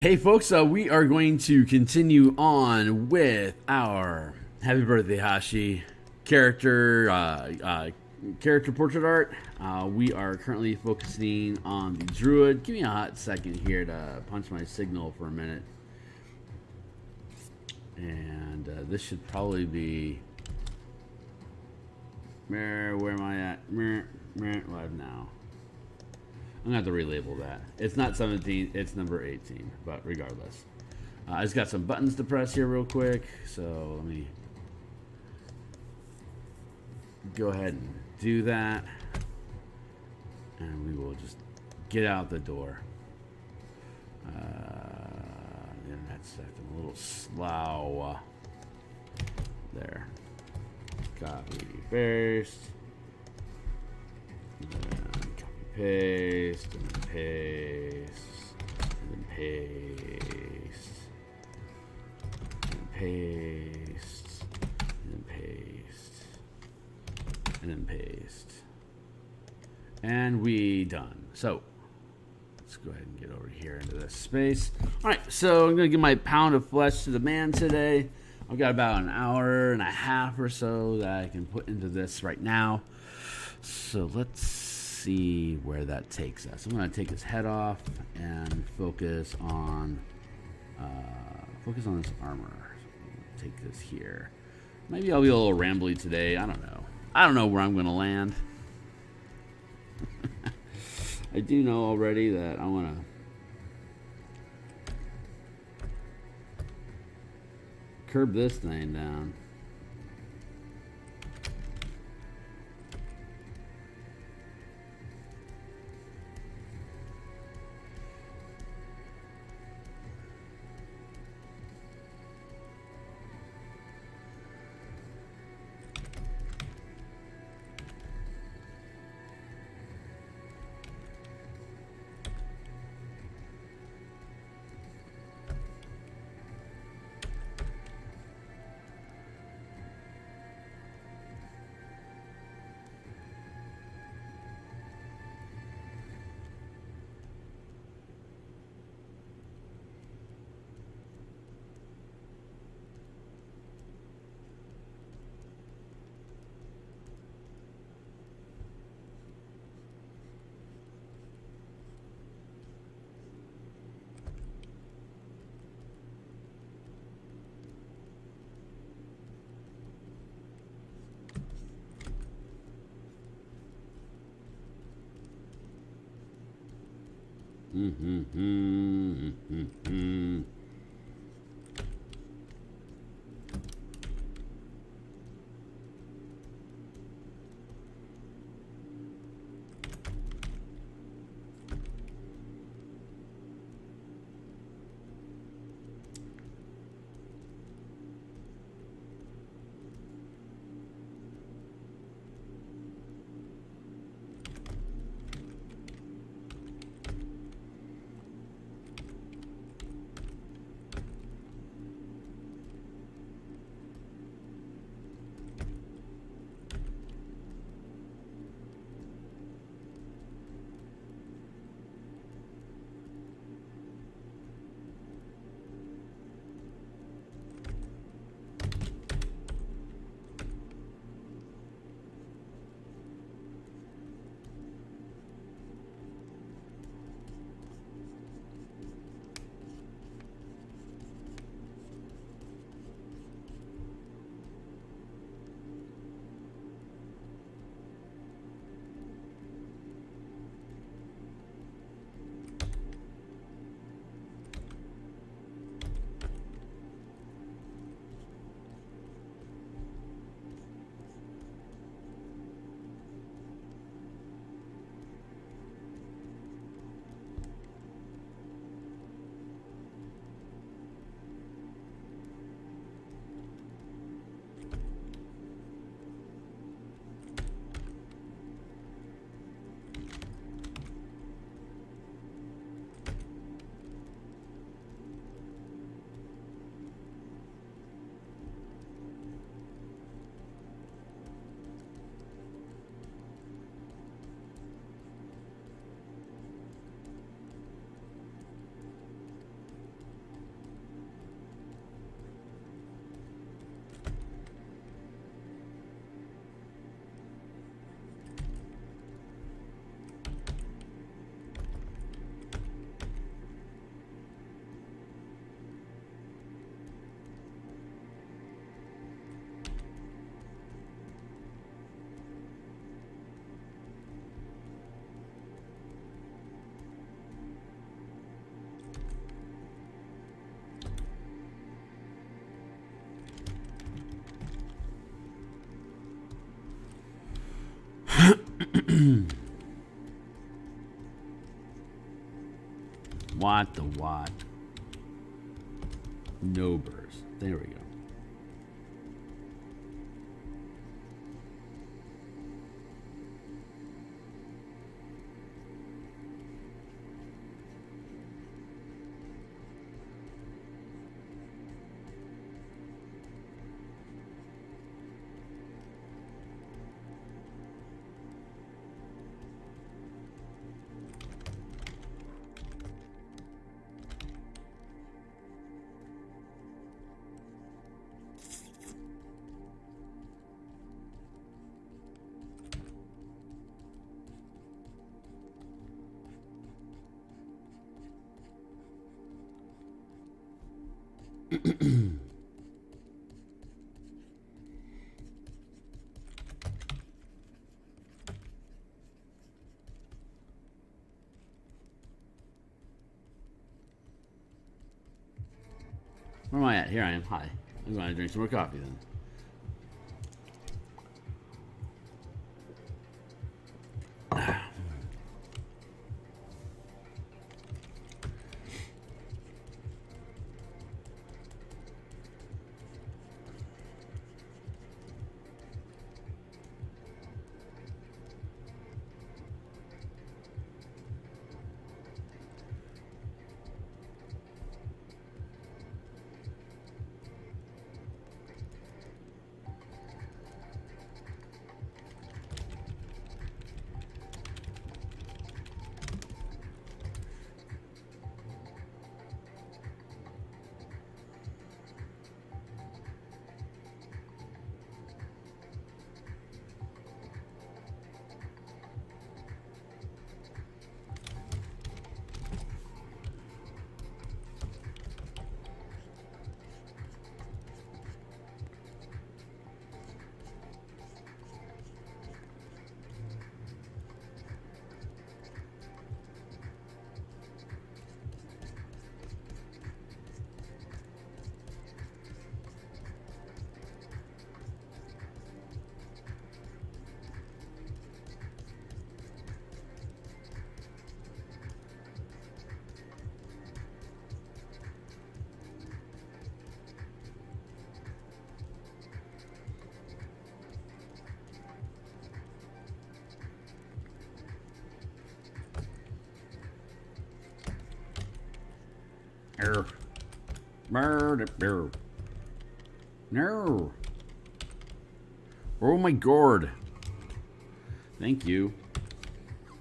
Hey folks, we are going to continue on with our Happy Birthday Haschi character character portrait art. We are currently focusing on the druid. Give me a hot second here to punch my signal for a minute. And this should probably be... Where am I at? Live now. I'm going to have to relabel that. It's not 17, it's number 18, but regardless. I just got some buttons to press here real quick, so let me go ahead and do that. And we will just get out the door. The internet's acting a little slow. There. Copy, paste. Paste, and then paste, and then paste, and paste, and then paste, and then paste. And we done. So let's go ahead and get over here into this space. All right, so I'm gonna give my pound of flesh to the man today. I've got about an hour and a half or so that I can put into this right now. So let's see where that takes us. I'm going to take his head off and focus on this armor. So take this here. Maybe I'll be a little rambly today. I don't know. I don't know where I'm going to land. I do know already that I want to curb this thing down. what, the what. No burst. There we go. Where am I at? Here I am. Hi. I'm going to drink some more coffee then. No. Oh my god. Thank you.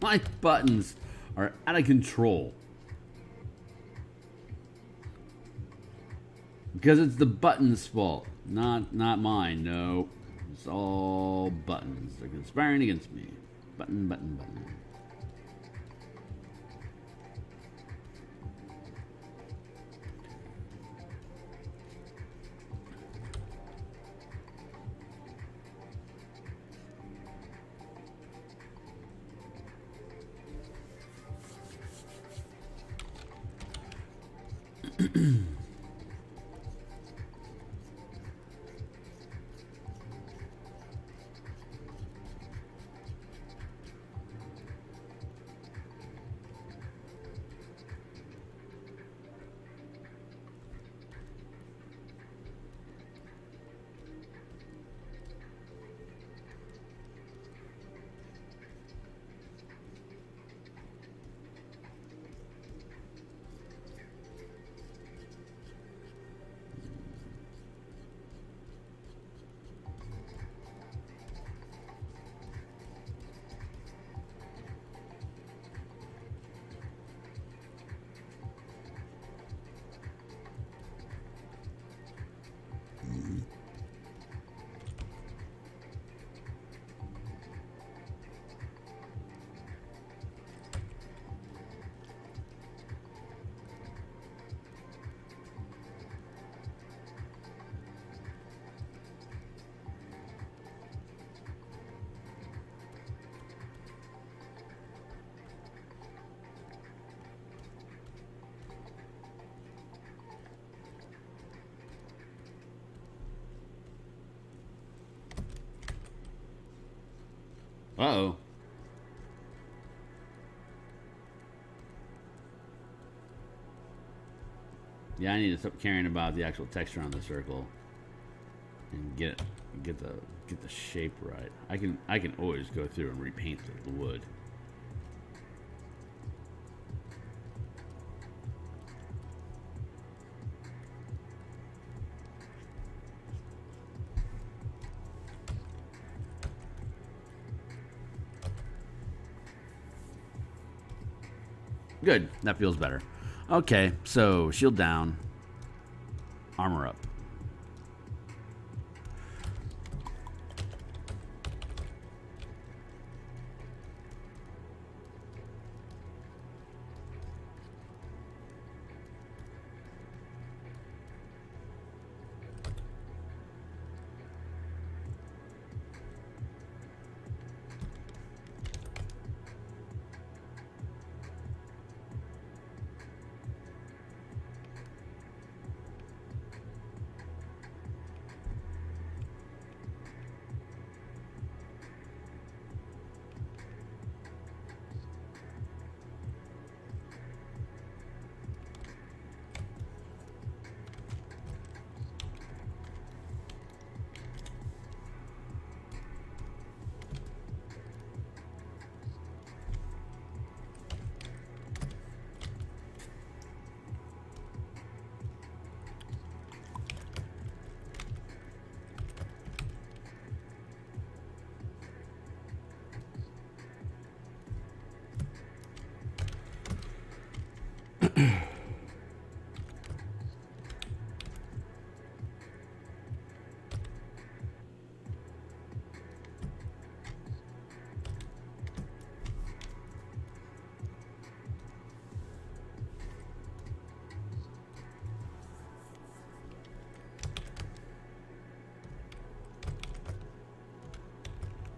My buttons are out of control. Because it's the buttons' fault. Not mine, no. It's all buttons. They're conspiring against me. Button, button, button. Uh-oh. Yeah, I need to stop caring about the actual texture on the circle and get the shape right. I can always go through and repaint the wood. Good. That feels better. Okay, so shield down, armor up.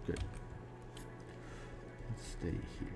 Good. Let's stay here.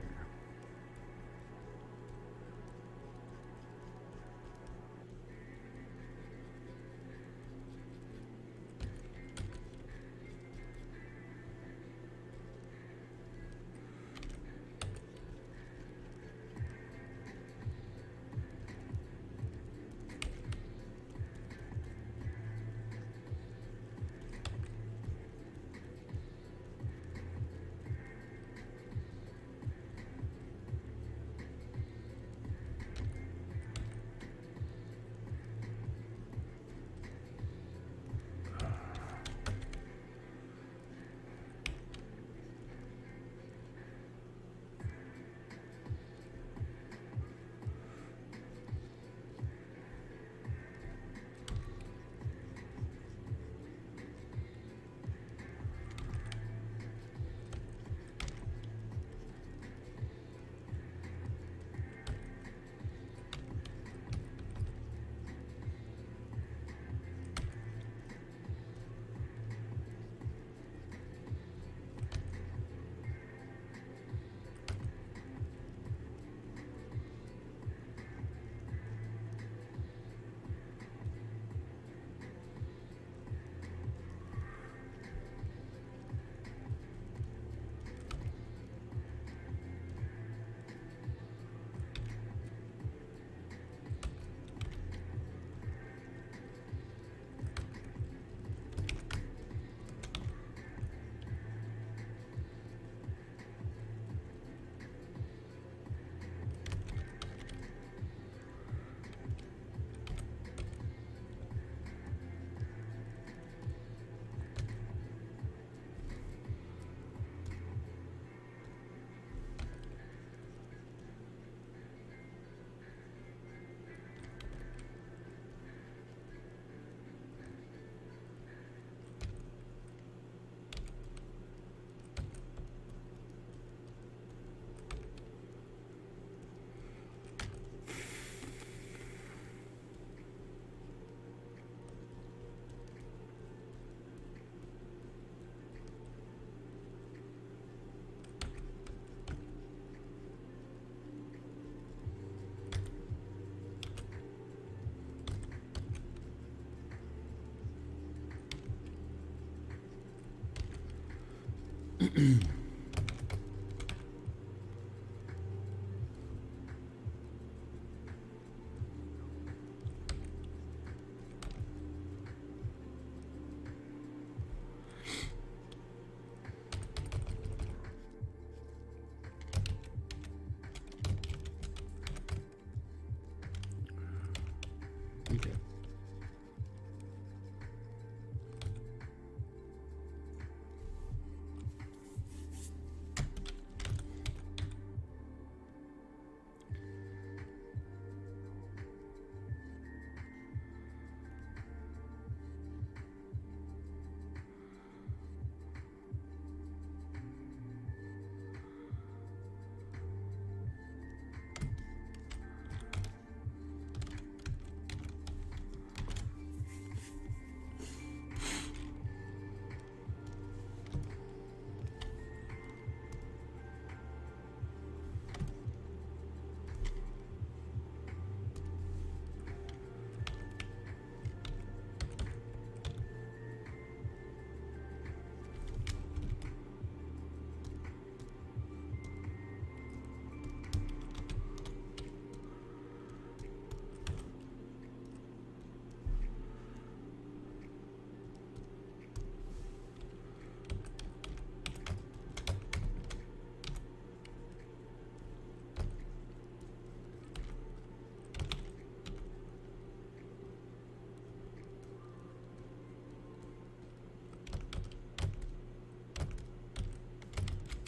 Yeah.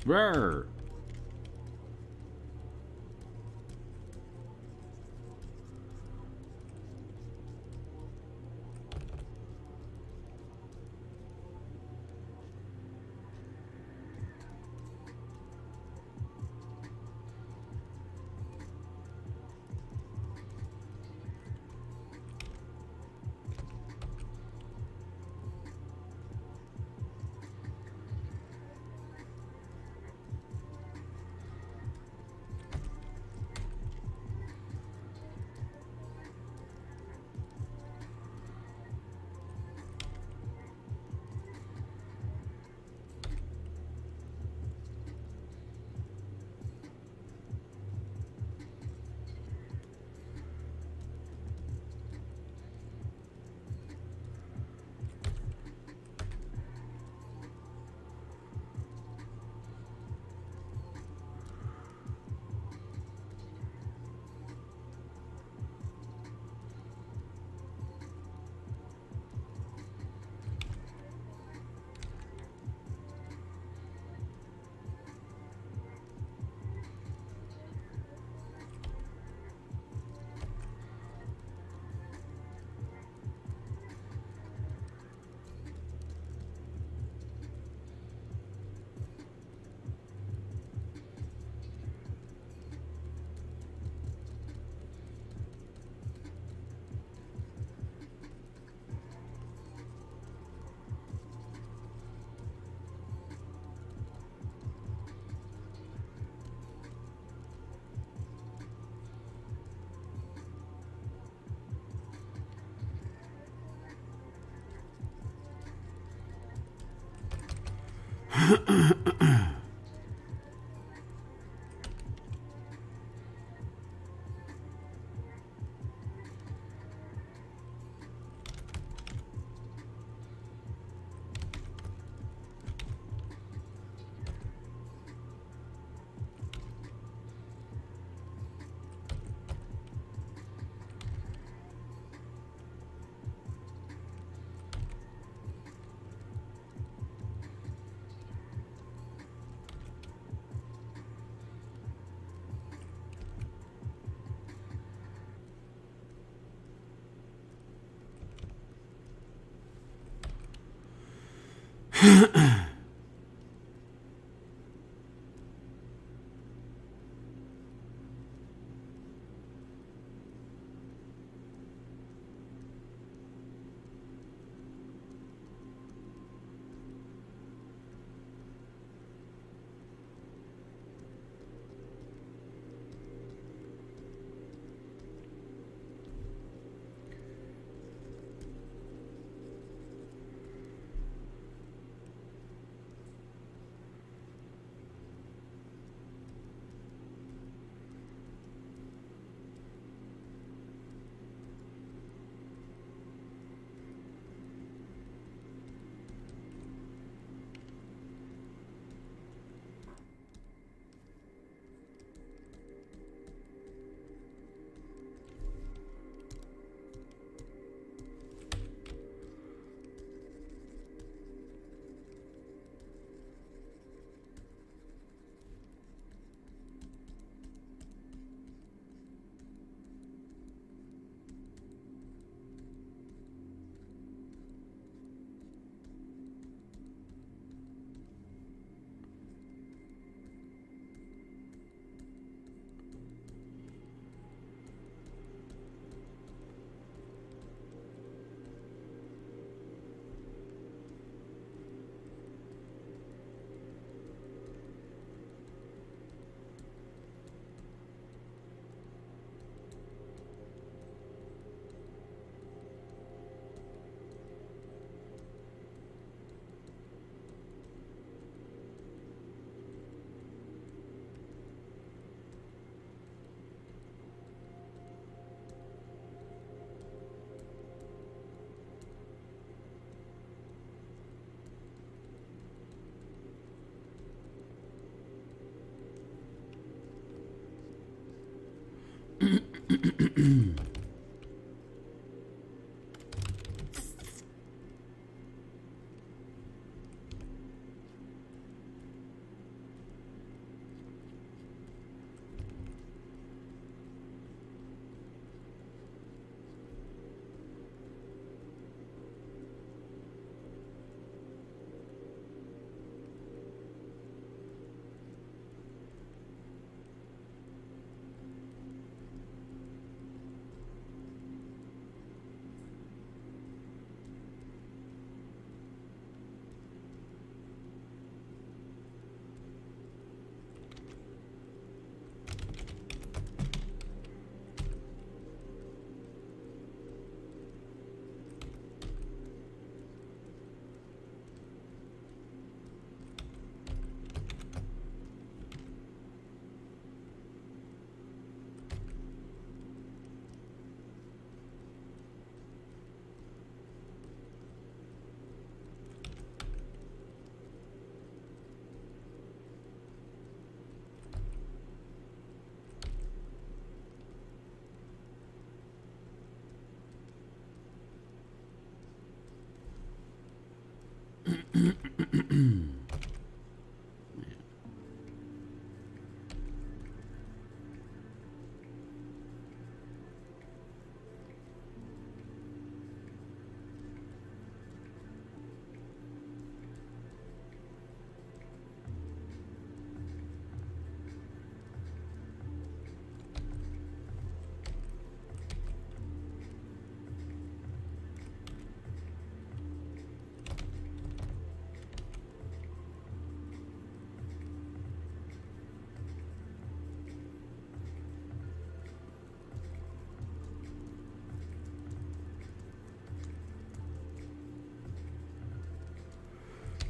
Rare.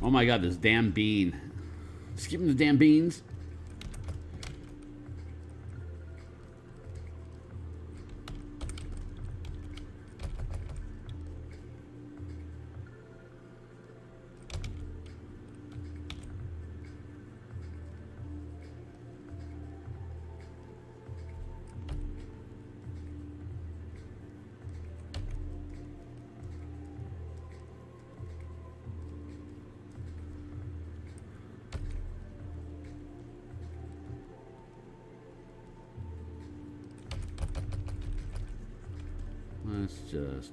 Oh my god, this damn bean. Just give him the damn beans. Let's just...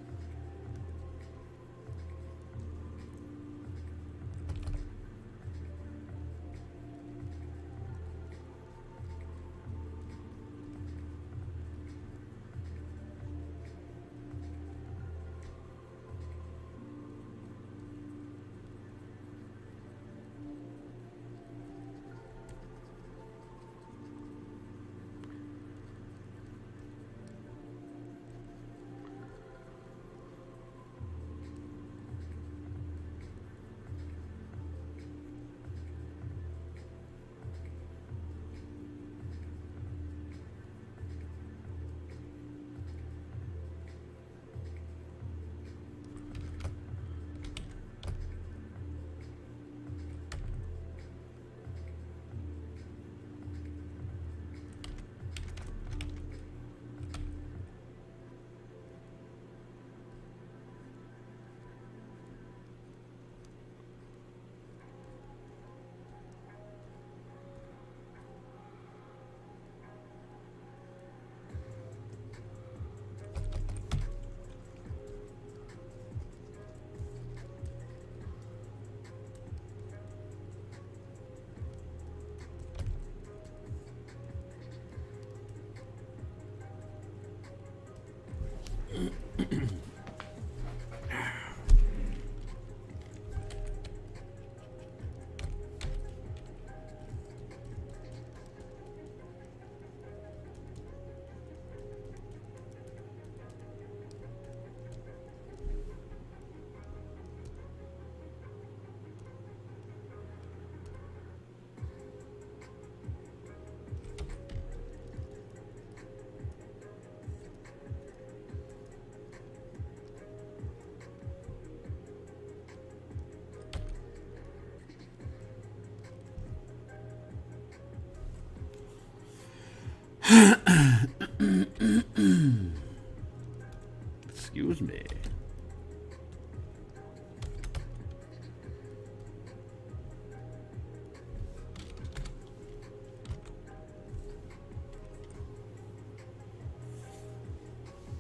Excuse me.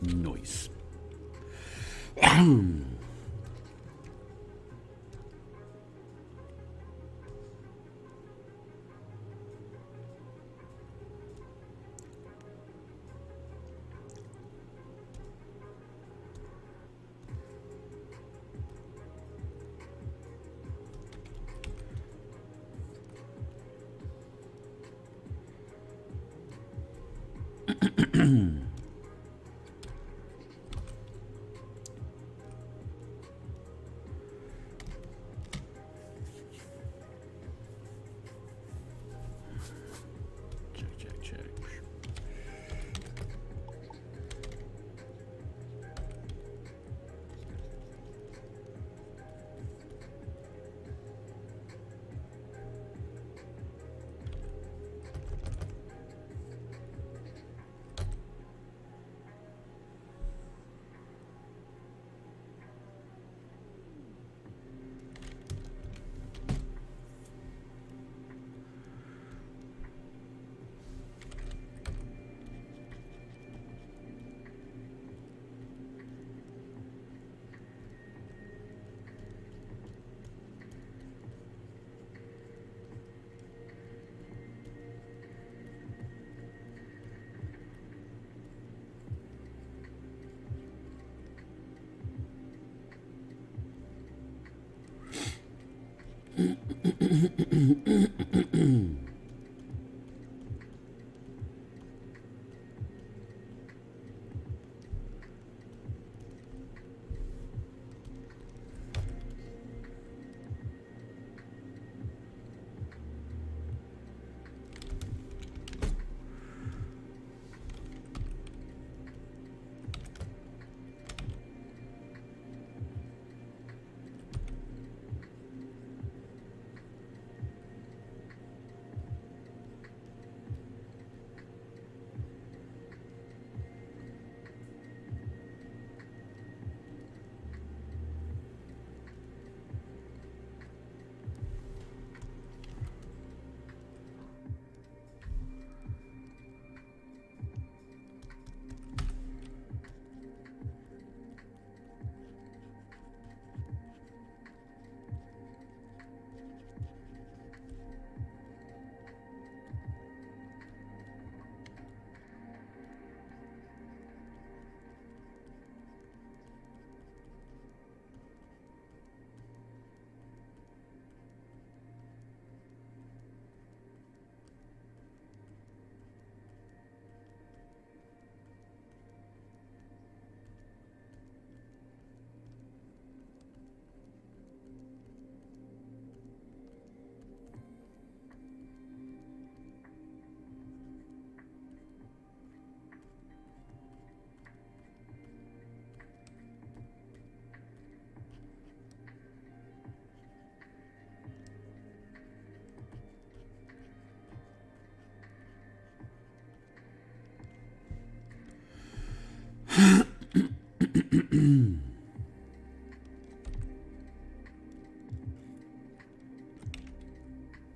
Noise. Check.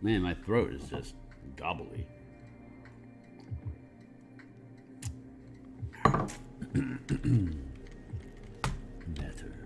Man, my throat is just gobbly. Better.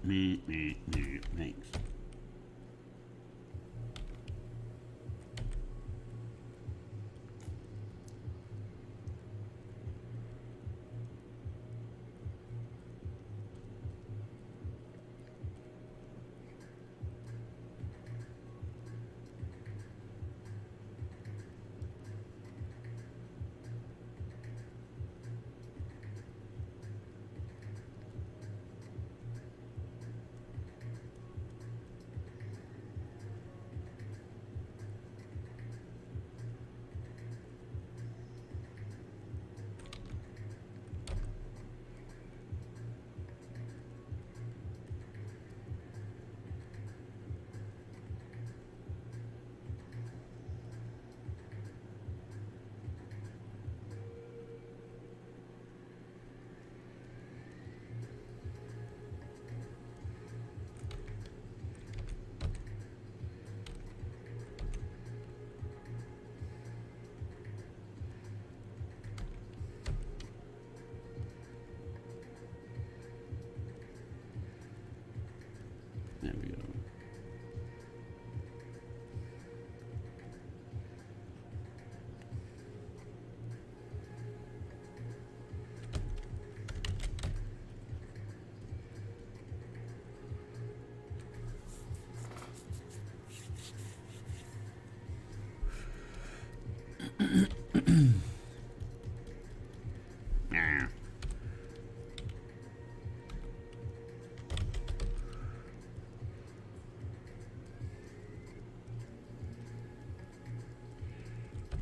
Thanks. There we go.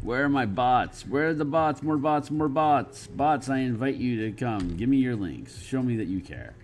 Where are my bots? Where are the bots? More bots, more bots. Bots, I invite you to come. Give me your links. Show me that you care.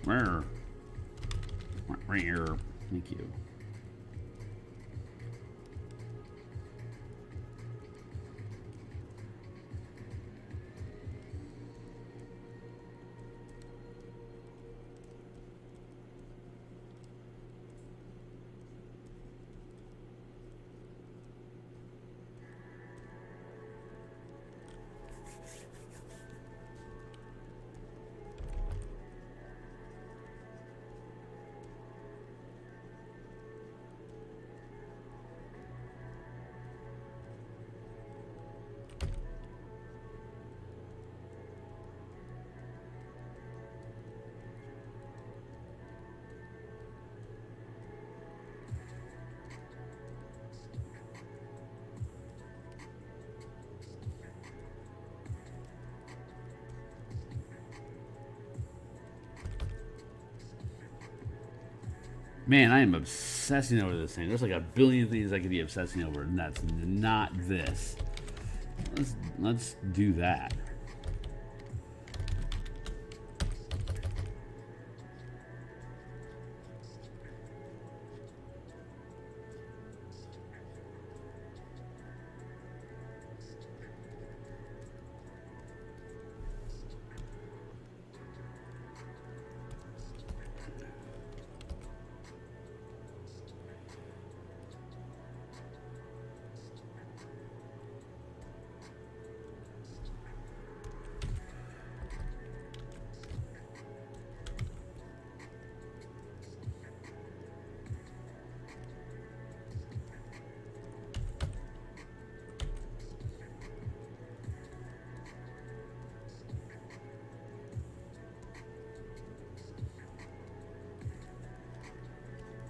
Where? Right here. Thank you. Man, I am obsessing over this thing. There's like a billion things I could be obsessing over, and that's not this. Let's do that.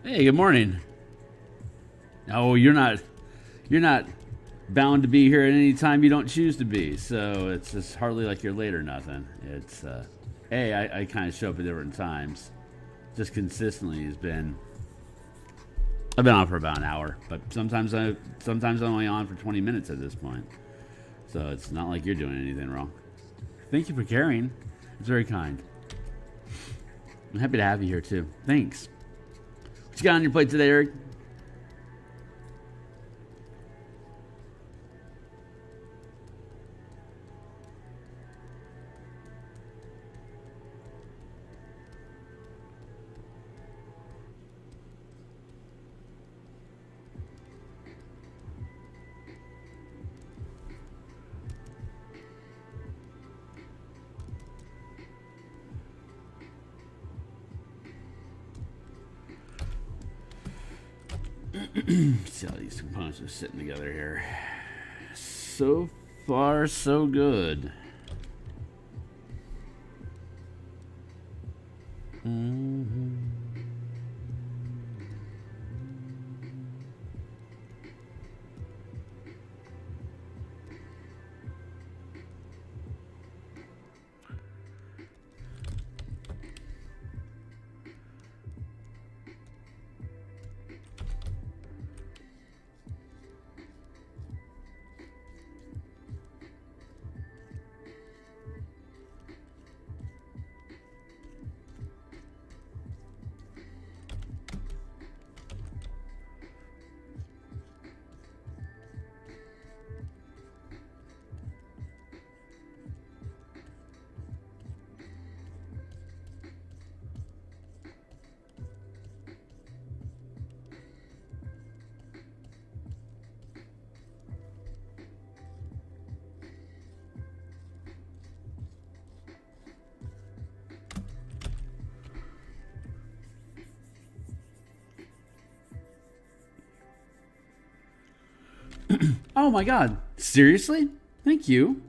Hey, good morning. Oh, you're not bound to be here at any time you don't choose to be. So it's just hardly like you're late or nothing. It's I kind of show up at different times. Just consistently has been. I've been on for about an hour, but sometimes I'm only on for 20 minutes at this point. So it's not like you're doing anything wrong. Thank you for caring. It's very kind. I'm happy to have you here too. Thanks. What you got on your plate today, Eric? See how these components are sitting together here. So far, so good. Oh my god. Seriously? Thank you.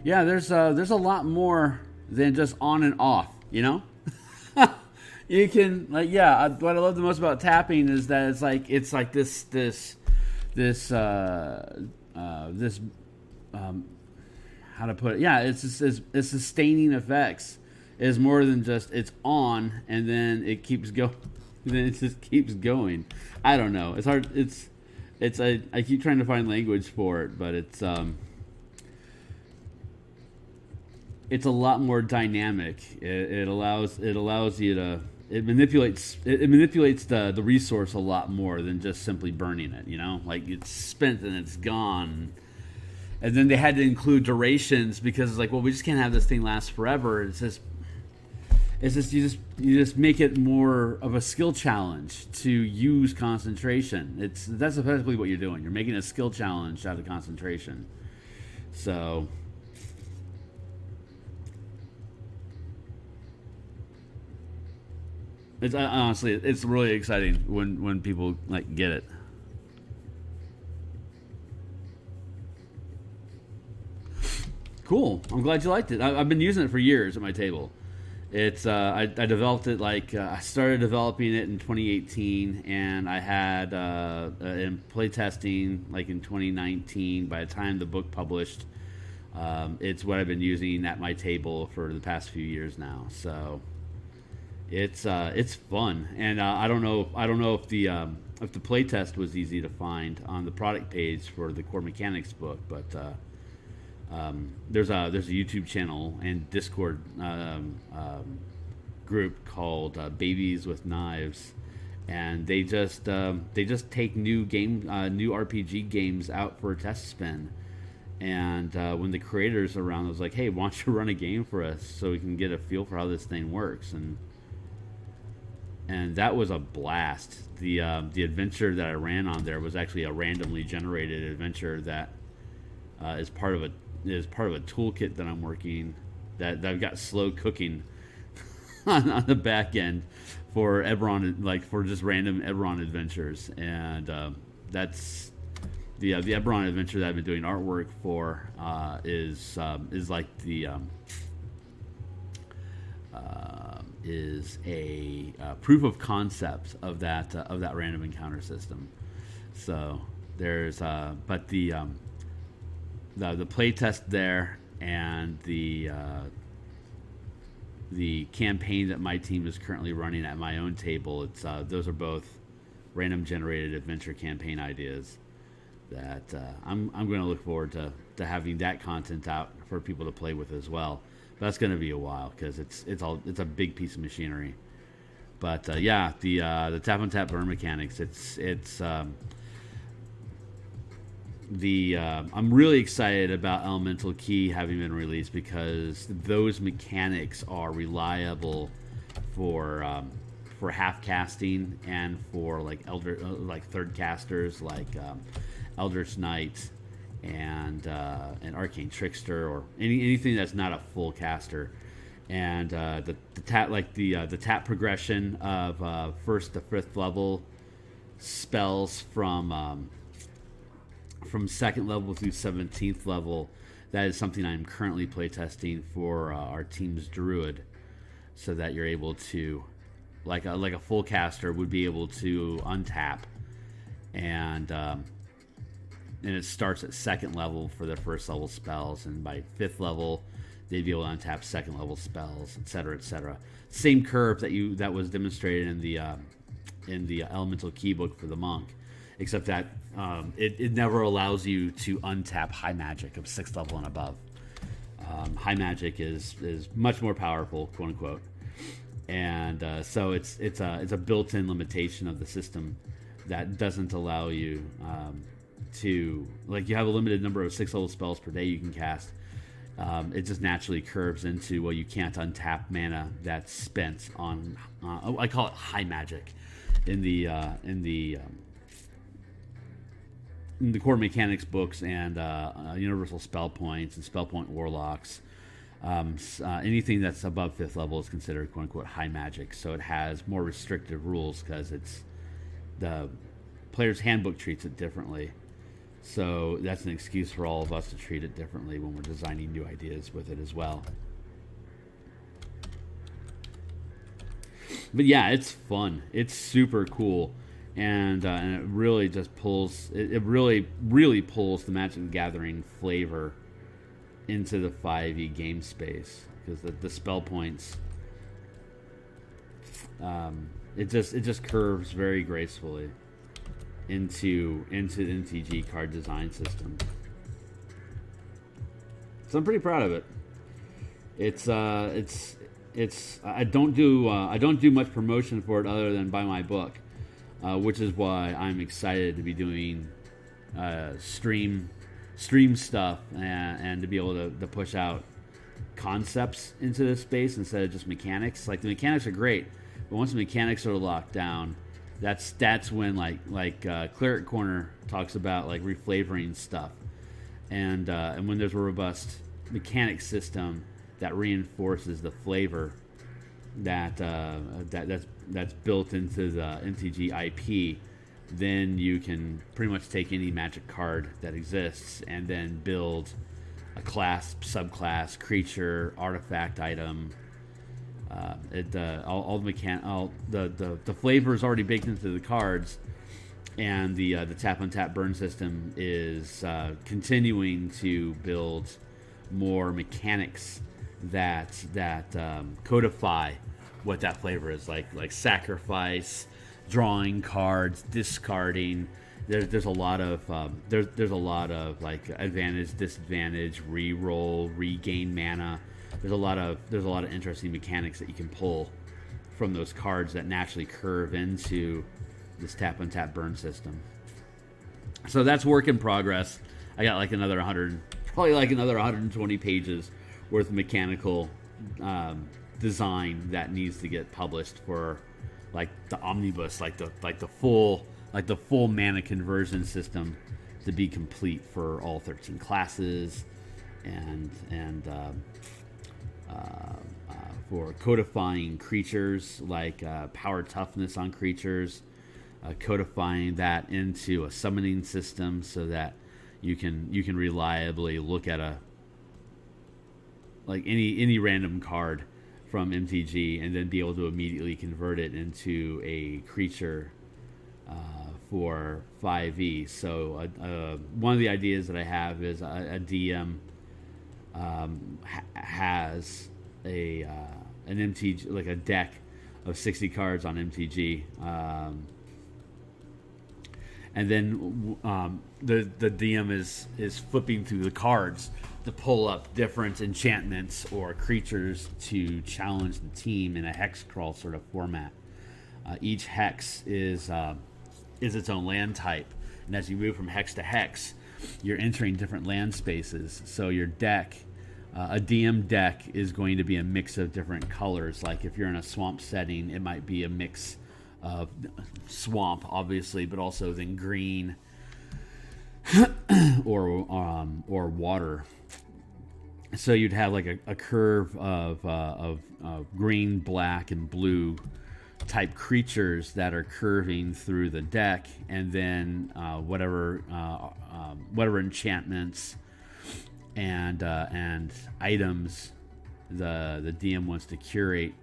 Yeah, there's a lot more than just on and off, you know? You can what I love the most about tapping is that it's like this how to put it? Yeah, it's sustaining effects is more than just it's on and then it keeps going. Then it just keeps going. I don't know. It's hard. I keep trying to find language for it, but it's a lot more dynamic. It allows you to it manipulates the resource a lot more than just simply burning it. You know, like it's spent and it's gone. And then they had to include durations because it's like, well, we just can't have this thing last forever. It's just you just make it more of a skill challenge to use concentration. That's effectively what you're doing. You're making a skill challenge out of concentration. So it's honestly it's really exciting when people like get it. Cool. I'm glad you liked it. I've been using it for years at my table. It's I developed it I started developing it in 2018, and I had in play testing like in 2019. By the time the book published, it's what I've been using at my table for the past few years now. So it's fun, and I don't know if the play test was easy to find on the product page for the core mechanics book, but. There's a YouTube channel and Discord group called Babies with Knives, and they just take new RPG games out for a test spin. And when the creators are around, I was like, hey, why don't you run a game for us so we can get a feel for how this thing works? And that was a blast. The adventure that I ran on there was actually a randomly generated adventure that is part of a toolkit that I'm working that I've got slow cooking on the back end for Eberron, like for just random Eberron adventures, and that's the Eberron adventure that I've been doing artwork for is like the is a proof of concept of that random encounter system. So there's but the play test there and the campaign that my team is currently running at my own table. It's those are both random generated adventure campaign ideas that I'm going to look forward to having that content out for people to play with as well. But that's going to be a while because it's a big piece of machinery. But yeah, the tap on tap burn mechanics. I'm really excited about Elemental Key having been released because those mechanics are reliable for half casting and for like third casters like Eldritch Knight and Arcane Trickster or anything that's not a full caster. And the tap progression of first to fifth level spells from second level through 17th level. That is something I'm currently playtesting for our team's druid, so that you're able to, like a full caster would be able to untap, and it starts at second level for their first level spells, and by fifth level they'd be able to untap second level spells, etc., etc. Same curve that was demonstrated in the Elemental Key book for the monk, except that it never allows you to untap high magic of 6th level and above. High magic is much more powerful, quote unquote, and so it's a built-in limitation of the system that doesn't allow you to, like, you have a limited number of 6th level spells per day you can cast. It just naturally curves into, well, you can't untap mana that's spent on I call it high magic in the core mechanics books and universal spell points and spell point warlocks. Anything that's above 5th level is considered quote unquote high magic, so it has more restrictive rules because it's the player's handbook treats it differently. So that's an excuse for all of us to treat it differently when we're designing new ideas with it as well. But yeah, it's fun. It's super cool. And it really just pulls, it really pulls the Magic the Gathering flavor into the 5e game space, because the spell points, it just curves very gracefully into the MTG card design system. So I'm pretty proud of it. It's I don't do much promotion for it other than buy my book. Which is why I'm excited to be doing stream stuff and to be able to push out concepts into this space instead of just mechanics. Like, the mechanics are great, but once the mechanics are locked down, that's when like Cleric Corner talks about, like, reflavoring stuff, and when there's a robust mechanic system that reinforces the flavor that's built into the MTG IP, then you can pretty much take any Magic card that exists and then build a class, subclass, creature, artifact, item. The flavor is already baked into the cards, and the tap on tap burn system is continuing to build more mechanics that codify what that flavor is, like sacrifice, drawing cards, discarding. There's a lot of there's a lot of like advantage, disadvantage, re-roll, regain mana. There's a lot of interesting mechanics that you can pull from those cards that naturally curve into this tap on tap burn system. So that's work in progress. I got like another 120 pages worth of mechanical design that needs to get published for, like, the omnibus, like the full mana conversion system to be complete for all 13 classes, and for codifying creatures, like power toughness on creatures, codifying that into a summoning system so that you can reliably look at any random card from MTG and then be able to immediately convert it into a creature for 5e. So one of the ideas that I have is a DM has an MTG, like a deck of 60 cards on MTG, and then the DM is flipping through the cards to pull up different enchantments or creatures to challenge the team in a hex crawl sort of format. Each hex is its own land type, and as you move from hex to hex, you're entering different land spaces. So your deck, a DM deck, is going to be a mix of different colors. Like if you're in a swamp setting, it might be a mix of swamp, obviously, but also then green or water. So you'd have like a curve of green, black, and blue type creatures that are curving through the deck, and then whatever enchantments and items the DM wants to curate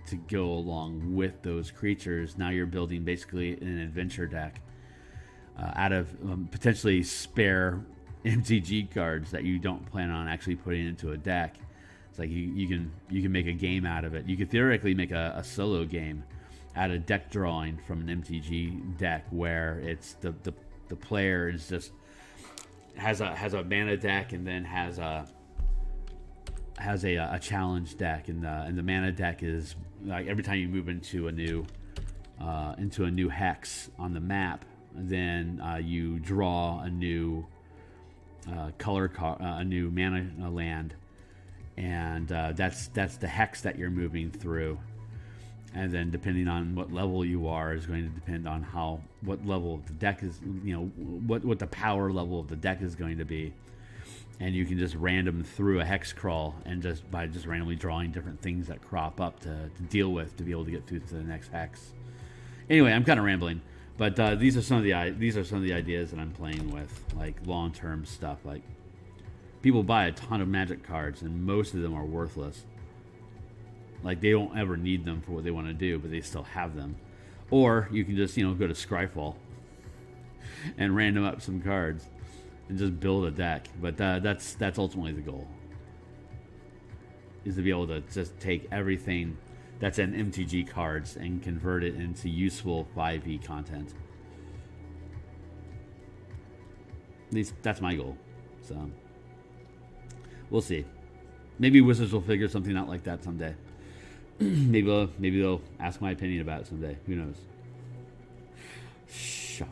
to go along with those creatures. Now you're building basically an adventure deck out of potentially spare MTG cards that you don't plan on actually putting into a deck. It's like you can make a game out of it. You could theoretically make a solo game out of deck drawing from an MTG deck, where it's the player is just has a mana deck and then has a challenge deck, and the mana deck is like every time you move into a new hex on the map, then you draw a new a new mana land, and that's the hex that you're moving through. And then depending on what level you are is going to depend on what level of the deck is, what the power level of the deck is going to be. And you can just random through a hex crawl and by randomly drawing different things that crop up to deal with to be able to get through to the next hex. Anyway, I'm kind of rambling, but these are some of the ideas that I'm playing with, like long-term stuff. Like people buy a ton of Magic cards and most of them are worthless. Like they don't ever need them for what they want to do, but they still have them. Or you can just go to Scryfall and random up some cards and just build a deck. But that's ultimately the goal, is to be able to just take everything that's in MTG cards and convert it into useful 5e content. At least that's my goal. So we'll see. Maybe Wizards will figure something out like that someday. Maybe they'll ask my opinion about it someday. Who knows? Shaw.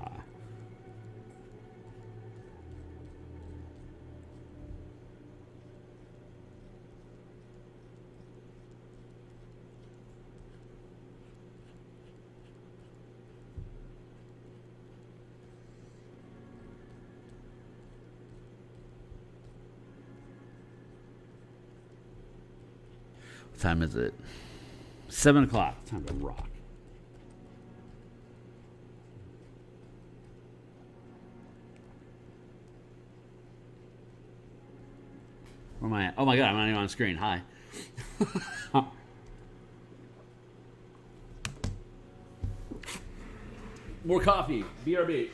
What time is it? 7 o'clock. Time to rock. Where am I at? Oh my god, I'm not even on screen. Hi. More coffee. BRB.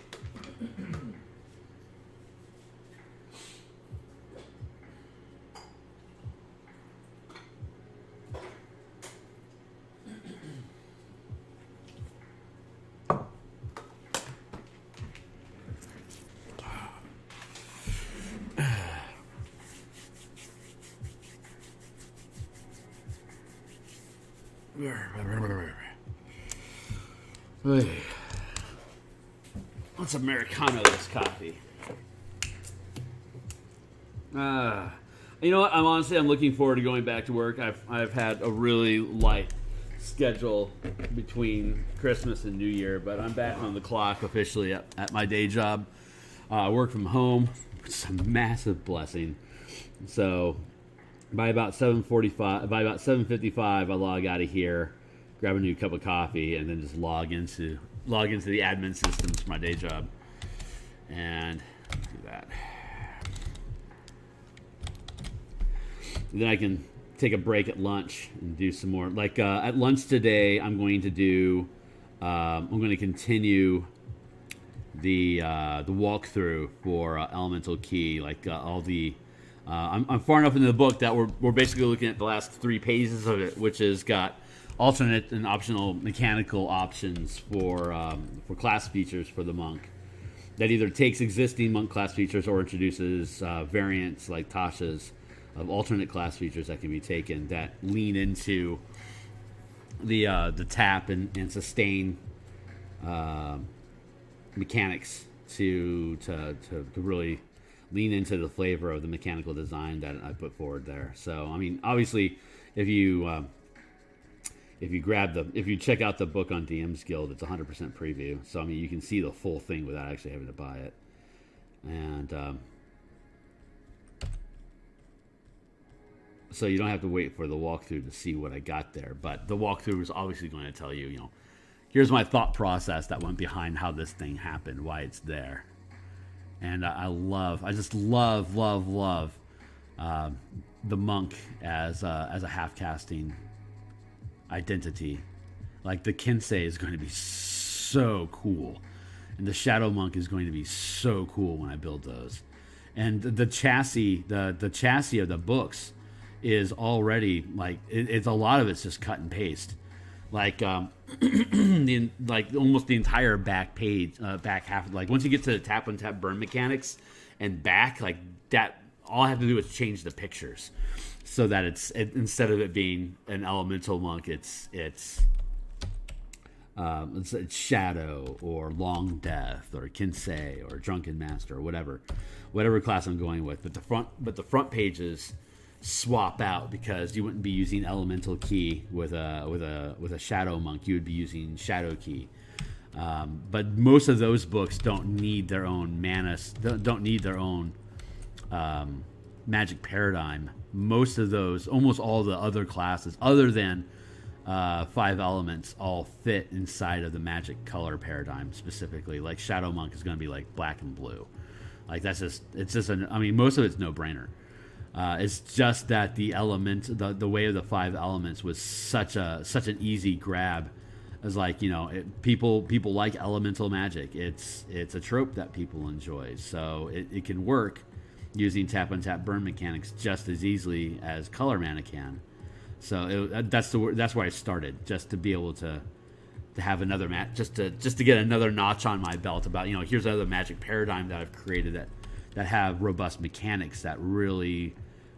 Let's Americano this coffee. You know what? I'm looking forward to going back to work. I've had a really light schedule between Christmas and New Year, but I'm back on the clock officially at my day job. I work from home. It's a massive blessing. So by about 7:55, I log out of here, grab a new cup of coffee, and then just log into log into the admin systems for my day job, and do that. And then I can take a break at lunch and do some more. Like at lunch today, I'm going to do. I'm going to continue the walkthrough for Elemental Key. Like all the. I'm far enough into the book that we're basically looking at the last 3 pages of it, which has got alternate and optional mechanical options for class features for the monk. That either takes existing monk class features or introduces variants like Tasha's of alternate class features that can be taken that lean into the tap and sustain mechanics to really lean into the flavor of the mechanical design that I put forward there. So I mean, obviously, if you check out the book on DM's Guild, it's 100% preview. So I mean, you can see the full thing without actually having to buy it. And so you don't have to wait for the walkthrough to see what I got there. But the walkthrough is obviously going to tell you, here's my thought process that went behind how this thing happened, why it's there. And I just love the monk as a half casting identity. Like the Kinsei is going to be so cool, and the Shadow Monk is going to be so cool when I build those. And the chassis, the chassis of the books is already like it's a lot of it's just cut and paste. Like like almost the entire back page, back half. Like once you get to the tap on tap burn mechanics and back, like that, all I have to do is change the pictures so that instead of it being an elemental monk, it's Shadow or Long Death or Kinsei or Drunken Master or whatever class I'm going with. But the front pages swap out because you wouldn't be using Elemental Key with a Shadow Monk. You would be using Shadow Key. But most of those books don't need their own mana, don't need their own magic paradigm. Most of those, almost all the other classes, other than 5 elements, all fit inside of the magic color paradigm specifically. Like Shadow Monk is going to be like black and blue. Like most of it's no brainer. It's just that the the way of the 5 elements was such an easy grab. As like people like elemental magic. It's a trope that people enjoy, so it can work using tap on tap burn mechanics just as easily as color mana can. So that's where I started, just to be able to have another just to get another notch on my belt about here's another magic paradigm that I've created that have robust mechanics that really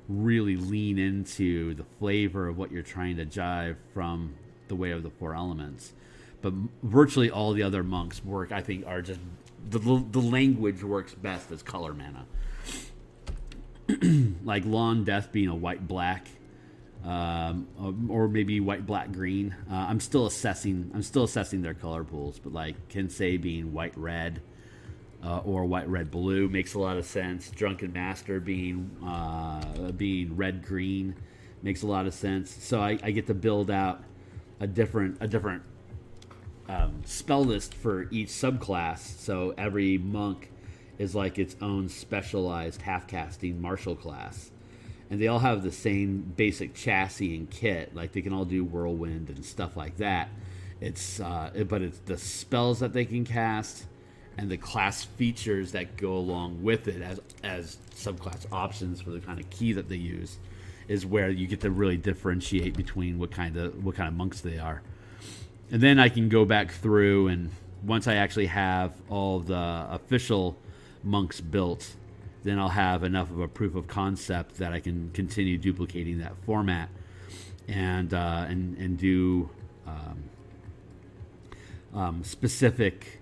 lean into the flavor of what you're trying to jive from the way of the 4 elements. But virtually all the other monks work, I think, are just the language works best as color mana. Like Long Death being a white black, or maybe white black green. I'm still assessing their color pools, but like Kinsei being white red, or white red blue makes a lot of sense. Drunken Master being red green makes a lot of sense. So I get to build out a different spell list for each subclass. So every monk is like its own specialized half-casting martial class, and they all have the same basic chassis and kit. Like they can all do whirlwind and stuff like that. But it's the spells that they can cast and the class features that go along with it as subclass options for the kind of key that they use is where you get to really differentiate between what kind of monks they are. And then I can go back through, and once I actually have all the official monks built, then I'll have enough of a proof of concept that I can continue duplicating that format and do specific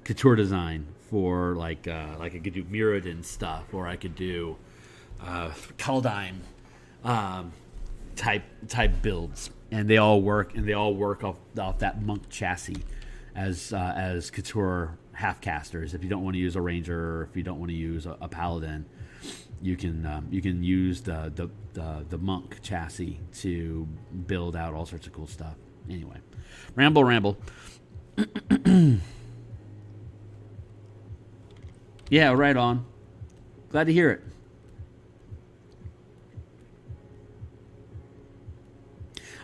couture design for like I could do Mirrodin stuff, or I could do Kaldheim type builds, and they all work off that monk chassis as couture half casters. If you don't want to use a ranger, or if you don't want to use a paladin, you can use the monk chassis to build out all sorts of cool stuff. Anyway, ramble. Yeah, right on. Glad to hear it.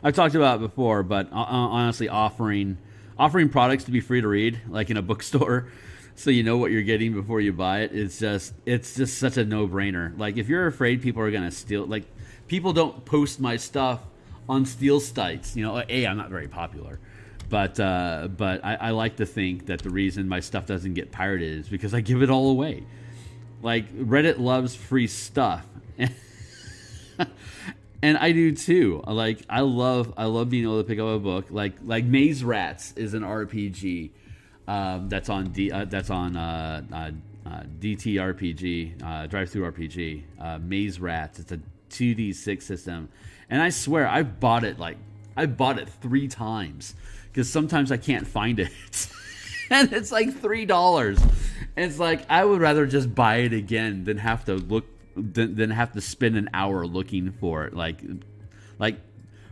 I've talked about it before, but honestly, offering products to be free to read, like in a bookstore, so you know what you're getting before you buy it, it's just such a no-brainer. Like, if you're afraid people are gonna steal, like, people don't post my stuff on steal sites. You know, I'm not very popular, but I like to think that the reason my stuff doesn't get pirated is because I give it all away. Like, Reddit loves free stuff. And I do too. Like, I love being able to pick up a book. Like Maze Rats is an RPG that's on DTRPG, Drive Through RPG. Maze Rats. It's a 2D6 system, and I swear I bought it 3 times because sometimes I can't find it, and it's like $3. And it's like, I would rather just buy it again than have to spend an hour looking for it. Like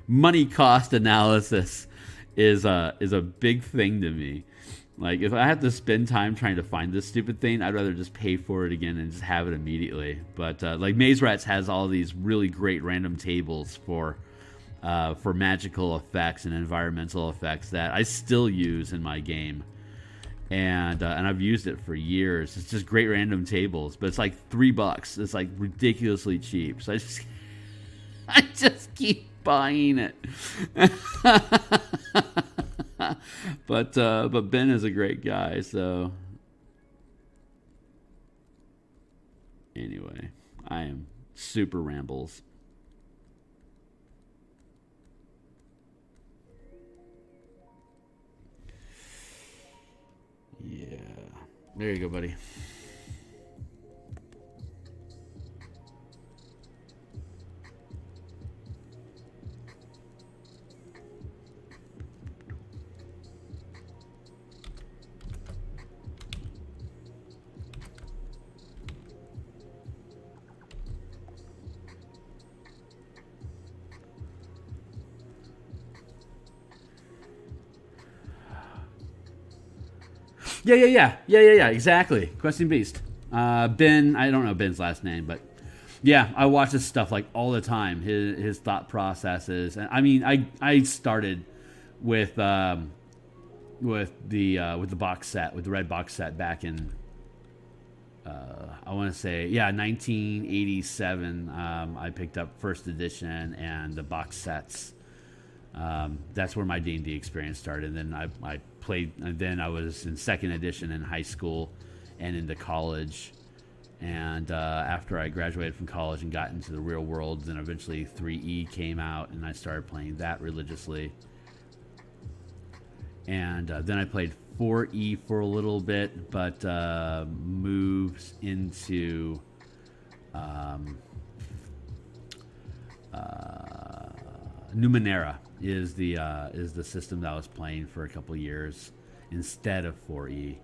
money cost analysis is a big thing to me. Like, if I have to spend time trying to find this stupid thing, I'd rather just pay for it again and just have it immediately. But like, Maze Rats has all these really great random tables for magical effects and environmental effects that I still use in my game. And I've used it for years. It's just great random tables, but it's like $3. It's like ridiculously cheap. So I just keep buying it. But Ben is a great guy. So anyway, I am super rambles. Yeah. There you go, buddy. Yeah, exactly. Questing Beast. Ben, I don't know Ben's last name, but yeah, I watch his stuff like all the time. His thought processes, and I mean, I started with the box set, with the red box set back in I want to say 1987. I picked up first edition and the box sets. That's where my D&D experience started. And then I played, and then I was in second edition in high school and into college. And after I graduated from college and got into the real world, then eventually 3E came out, and I started playing that religiously. And then I played 4E for a little bit, but moved into Numenera is the system that I was playing for a couple years instead of 4E.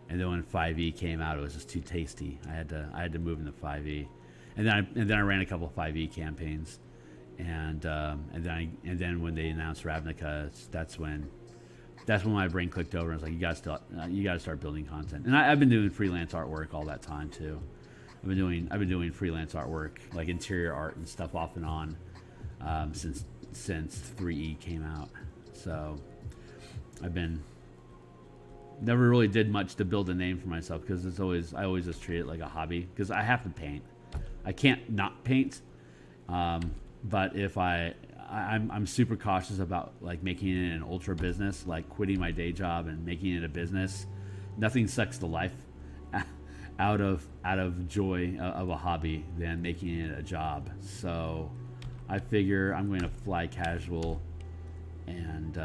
And then when 5E came out, it was just too tasty. I had to move into 5E, and then I ran a couple of 5E campaigns, and then when they announced Ravnica, that's when my brain clicked over and was like, you gotta start building content. And I've been doing freelance artwork all that time too. I've been doing freelance artwork, like interior art and stuff, off and on, since 3E came out. So I've been. Never really did much to build a name for myself, because I always just treat it like a hobby, because I have to paint. I can't not paint, but if I'm super cautious about like making it an ultra business, like quitting my day job and making it a business. Nothing sucks the life out of joy of a hobby than making it a job. So I figure I'm going to fly casual and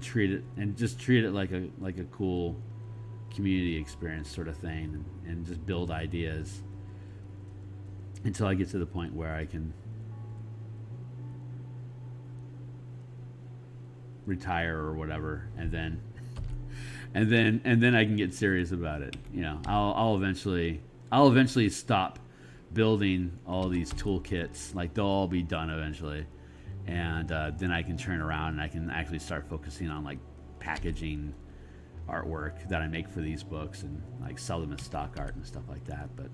treat it like a cool community experience sort of thing, and just build ideas until I get to the point where I can retire or whatever, and then I can get serious about it. You know, I'll eventually stop building all these toolkits. Like, they'll all be done eventually, and then I can turn around and I can actually start focusing on like packaging artwork that I make for these books and like sell them as stock art and stuff like that. But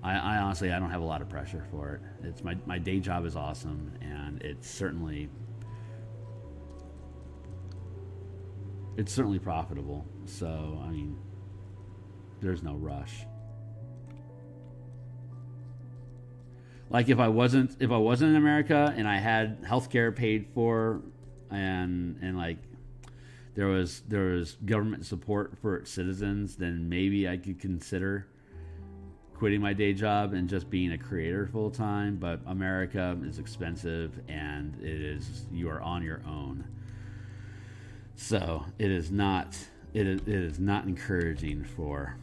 I honestly, I don't have a lot of pressure for it. It's my day job is awesome, and it's certainly profitable. So I mean, there's no rush. Like if I wasn't in America and I had healthcare paid for, and like there was government support for citizens, then maybe I could consider quitting my day job and just being a creator full time. But America is expensive, and you are on your own. So it is not encouraging for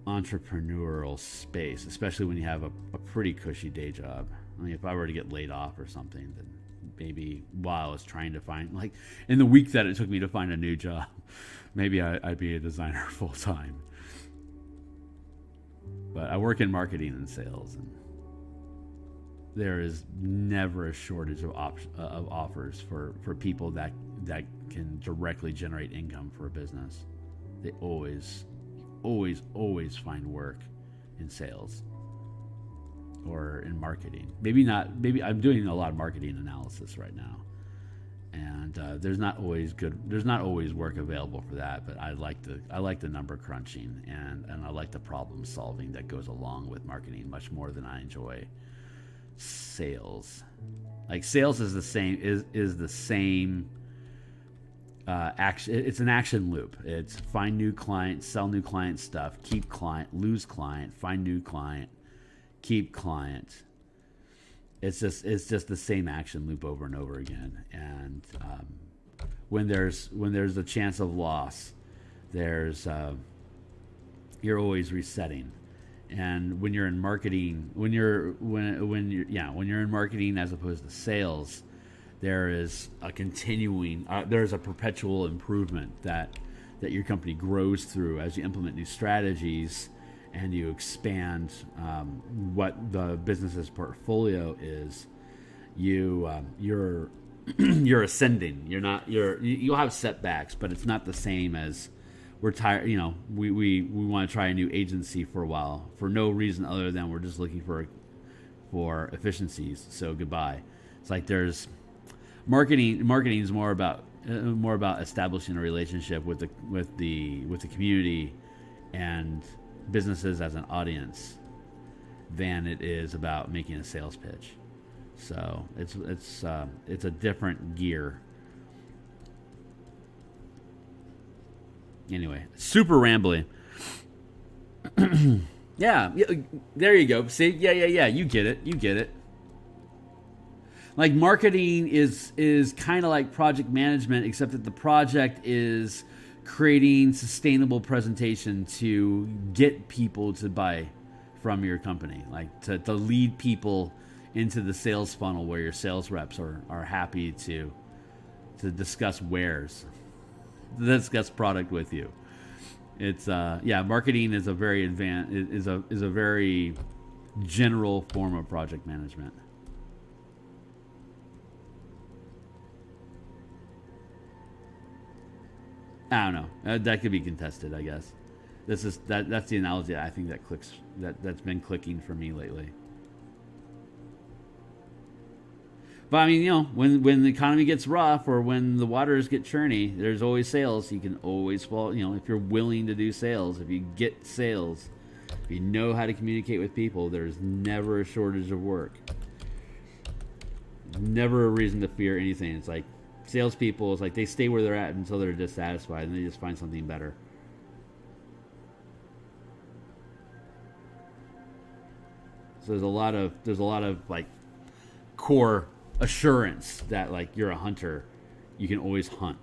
entrepreneurial space, especially when you have a pretty cushy day job. I mean, if I were to get laid off or something, then maybe while I was trying to find, like in the week that it took me to find a new job, maybe I'd be a designer full time. But I work in marketing and sales, and there is never a shortage of offers for people that can directly generate income for a business. They always find work in sales or in marketing. Maybe I'm doing a lot of marketing analysis right now, and there's not always work available for that. But I like the number crunching, and I like the problem solving that goes along with marketing much more than I enjoy sales. Like sales is the same action. It's an action loop. It's find new client, sell new client stuff, keep client, lose client, find new client, keep client. It's just the same action loop over and over again. And when there's a chance of loss, you're always resetting. And when you're in marketing, when you're in marketing as opposed to sales, there is a continuing, there's a perpetual improvement that your company grows through as you implement new strategies and you expand what the business's portfolio is. You're ascending. You'll have setbacks, but it's not the same as we're tired. You know, we want to try a new agency for a while for no reason other than we're just looking for efficiencies. So goodbye. It's like there's marketing is more about establishing a relationship with the community and businesses as an audience than it is about making a sales pitch. So it's a different gear. Anyway, super rambling. Yeah, there you go. See, yeah. You get it. Like marketing is kind of like project management, except that the project is creating sustainable presentation to get people to buy from your company, like to lead people into the sales funnel where your sales reps are happy to discuss wares, discuss product with you. It's marketing is a very is a very general form of project management. I don't know. That could be contested, I guess. That's the analogy I think that's been clicking for me lately. But I mean, you know, when the economy gets rough or when the waters get churny, there's always sales. You can always fall. You know, if you're willing to do sales, if you get sales, if you know how to communicate with people, there's never a shortage of work. Never a reason to fear anything. It's like salespeople, it's like they stay where they're at until they're dissatisfied and they just find something better. So there's a lot of like core assurance that like you're a hunter, you can always hunt.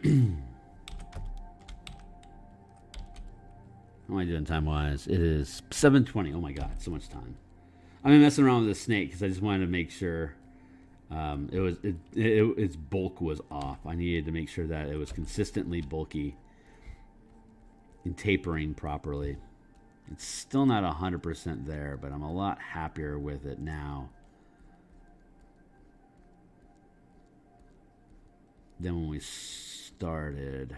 How am I doing time-wise? It is 7:20. Oh my god, so much time. I've been messing around with the snake because I just wanted to make sure its bulk was off. I needed to make sure that it was consistently bulky and tapering properly. It's still not 100% there, but I'm a lot happier with it now than when we started.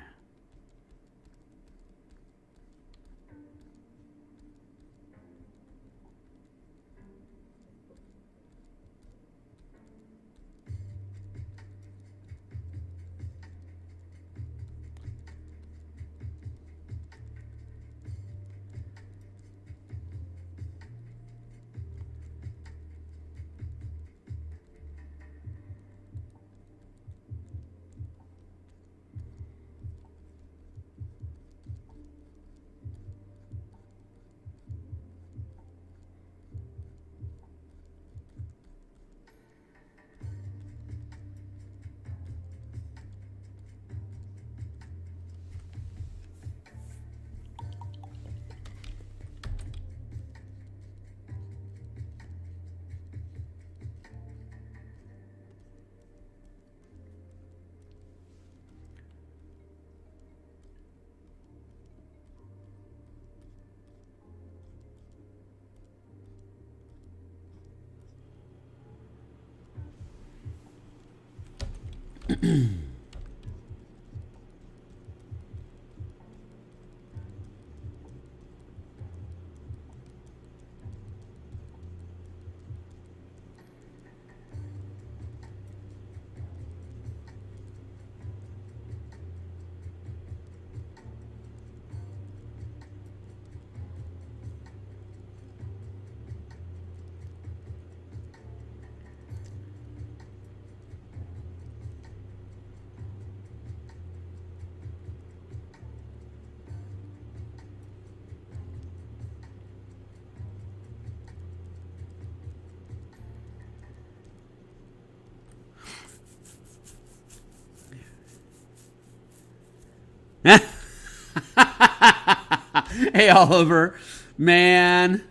Hey, Oliver. Man,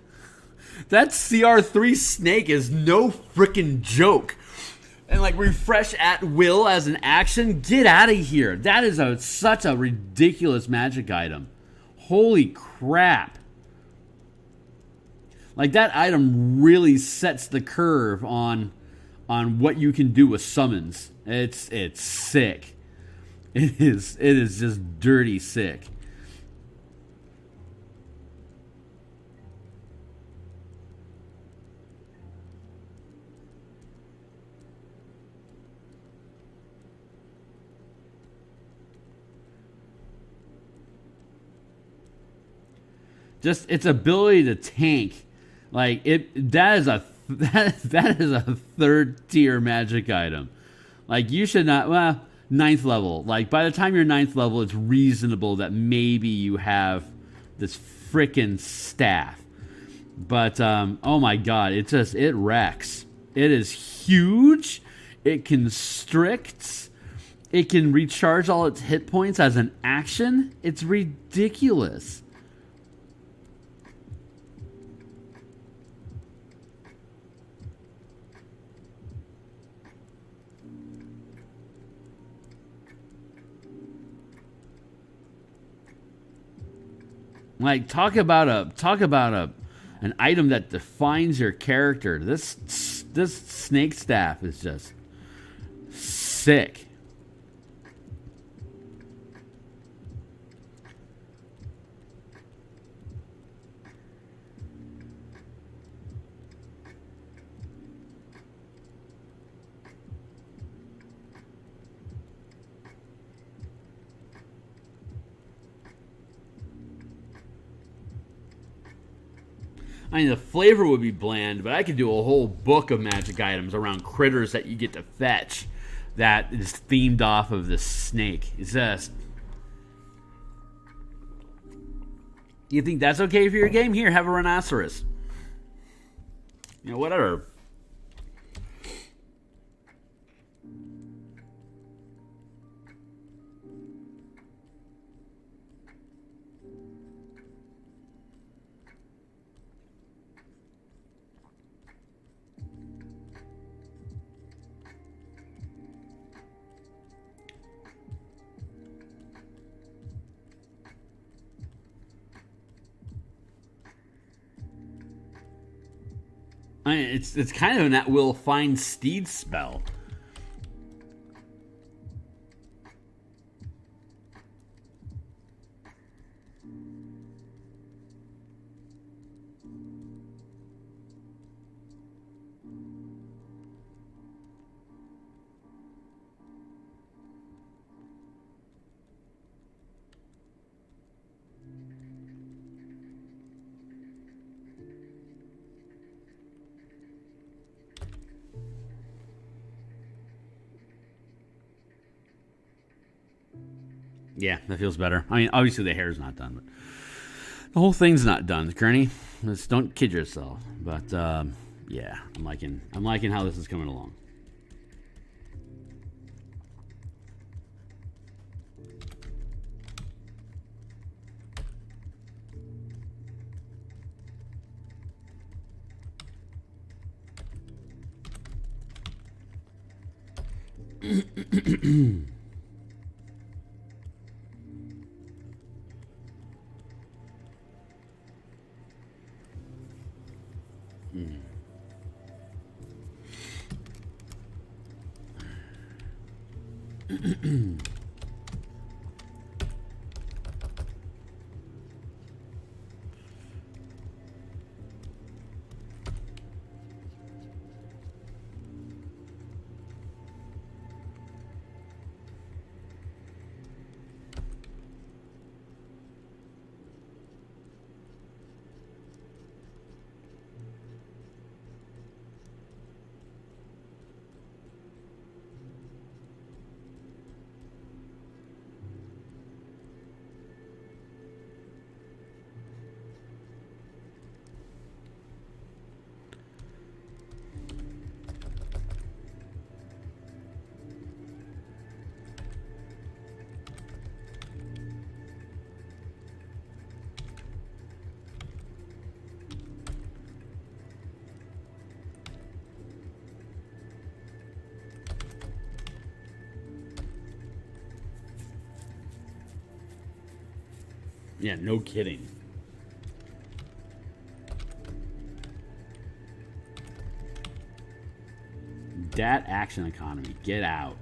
that CR3 snake is no freaking joke. And like refresh at will as an action? Get out of here. That is such a ridiculous magic item. Holy crap. Like that item really sets the curve on what you can do with summons. It's sick. It is just dirty sick. Just its ability to tank, like that is a third tier magic item. Like you should not. Well, 9th level. Like by the time you're 9th level, it's reasonable that maybe you have this frickin' staff. But oh my god, it wrecks. It is huge. It constricts. It can recharge all its hit points as an action. It's ridiculous. Like talk about an item that defines your character. This snake staff is just sick. I mean, the flavor would be bland, but I could do a whole book of magic items around critters that you get to fetch that is themed off of this snake. It's just... You think that's okay for your game? Here, have a rhinoceros. You know, whatever. I mean, it's kind of an at-will find steed spell. Yeah, that feels better. I mean, obviously the hair's not done, but the whole thing's not done. Kearney, let's don't kid yourself. But yeah, I'm liking how this is coming along. Yeah, no kidding. Dat action economy, get out.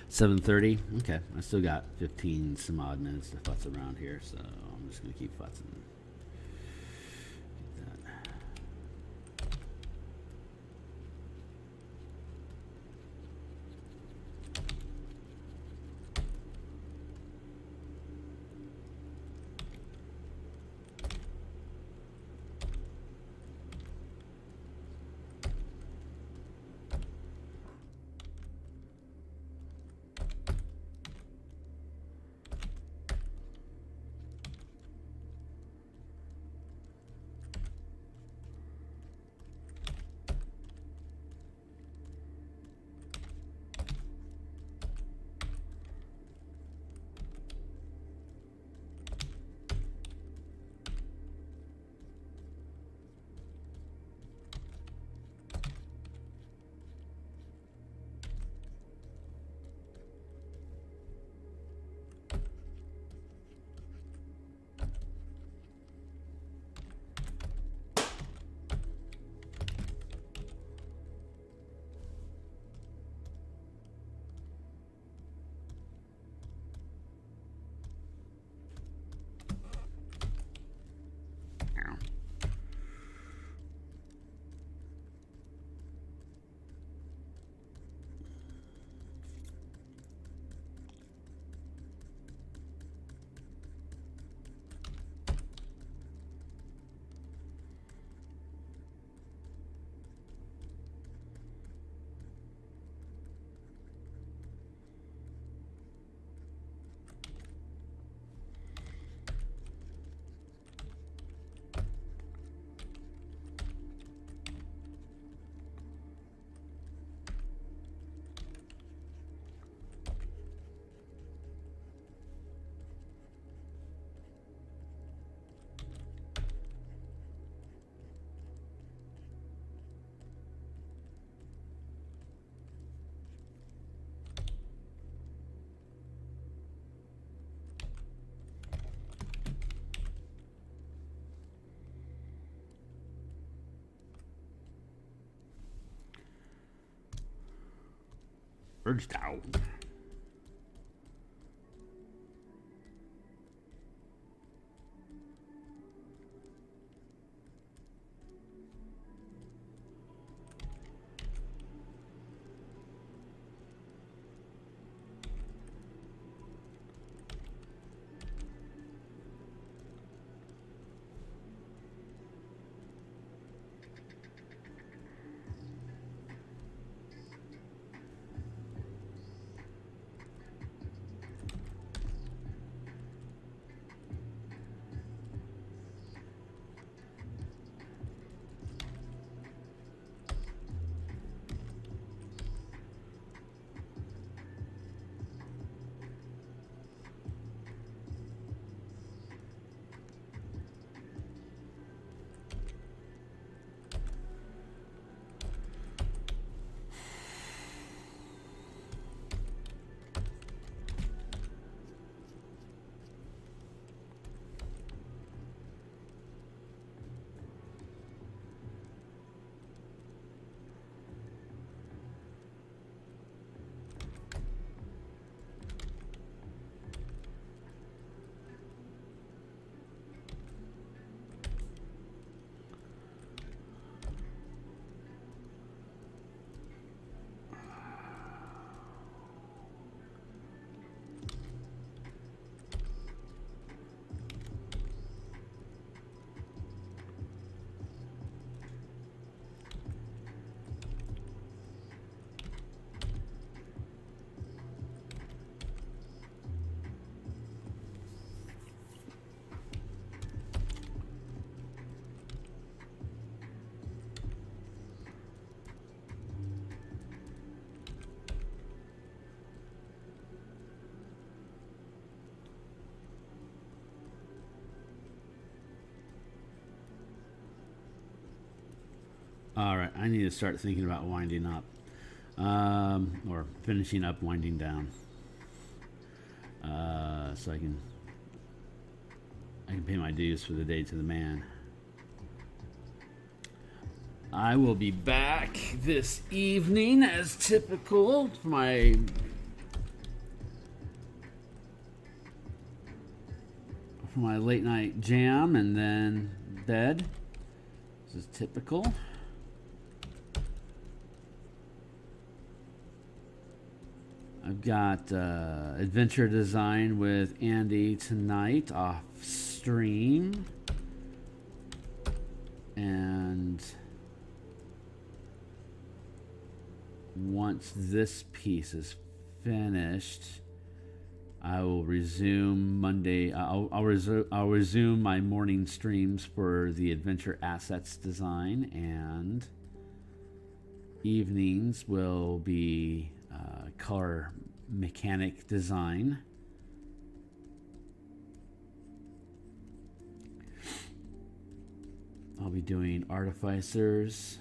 7:30. Okay, I still got 15 some odd minutes to futz around here, so I'm just gonna keep futzing. Urged out. All right, I need to start thinking about winding up, or finishing up, winding down, so I can pay my dues for the day to the man. I will be back this evening as typical for my for my late night jam and then bed. This is typical. I've got adventure design with Andy tonight off stream. And once this piece is finished, I will resume Monday. I'll resume my morning streams for the adventure assets design, and evenings will be color mechanic design. I'll be doing Artificers,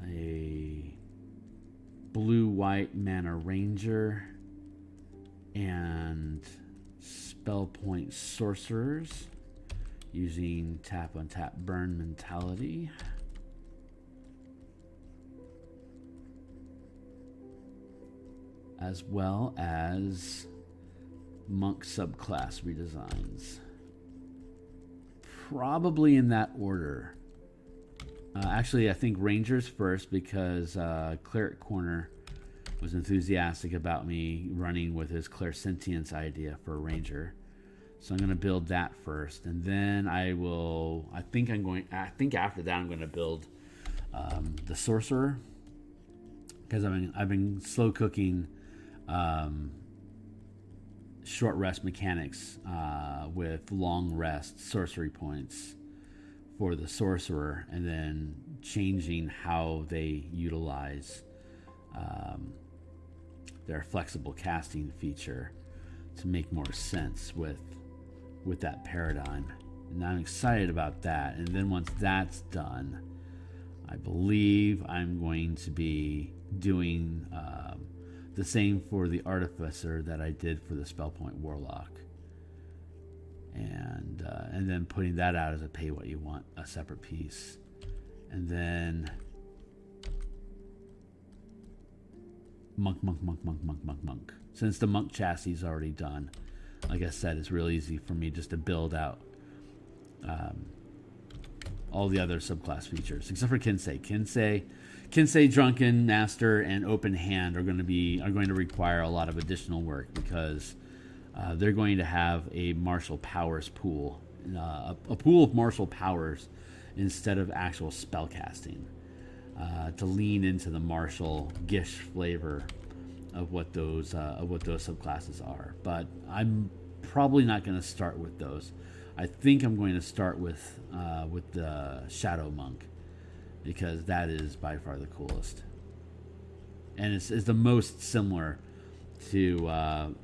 a blue-white mana ranger, and spell point sorcerers using tap on tap burn mentality. As well as monk subclass redesigns. Probably in that order. Actually, I think Rangers first, because Cleric Corner was enthusiastic about me running with his clairsentience idea for a Ranger. So I'm going to build that first, and then I think after that I'm going to build the Sorcerer, because I've been slow cooking short rest mechanics with long rest sorcery points for the Sorcerer, and then changing how they utilize their flexible casting feature to make more sense with that paradigm. And I'm excited about that. And then once that's done, I believe I'm going to be doing the same for the Artificer that I did for the Spellpoint Warlock, and then putting that out as a pay what you want, a separate piece. And then monk. Since the monk chassis is already done, like I said, it's real easy for me just to build out all the other subclass features, except for Kinsei, Drunken Master, and Open Hand are going to require a lot of additional work, because they're going to have a martial powers pool, a pool of martial powers instead of actual spell casting, to lean into the martial Gish flavor of what those subclasses are. But I'm probably not going to start with those. I think I'm going to start with the Shadow Monk, because that is by far the coolest, and it's the most similar to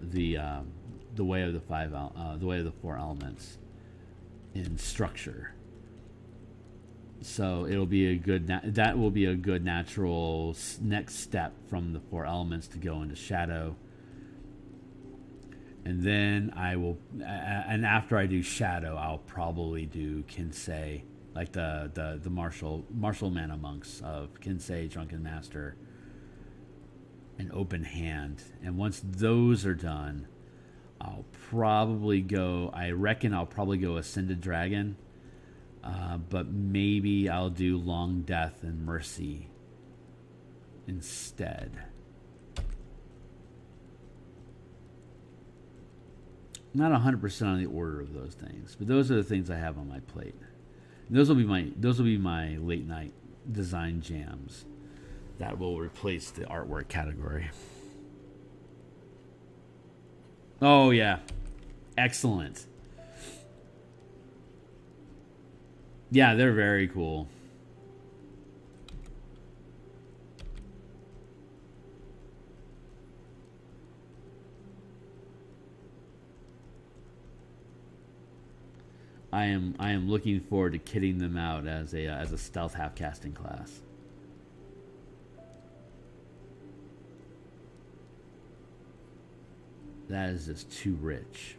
the way of the four elements in structure. So it'll be that will be a good natural next step from the four elements to go into Shadow. And then and after I do Shadow, I'll probably do Kinsei, like the martial mana monks of Kinsei, Drunken Master, and Open Hand. And once those are done, I'll probably go Ascended Dragon, but maybe I'll do Long Death and Mercy instead. Not 100% on the order of those things, but those are the things I have on my plate. And those will be my late night design jams that will replace the artwork category. Oh yeah, excellent. Yeah, they're very cool. I am looking forward to kitting them out as a stealth half casting class. That is just too rich.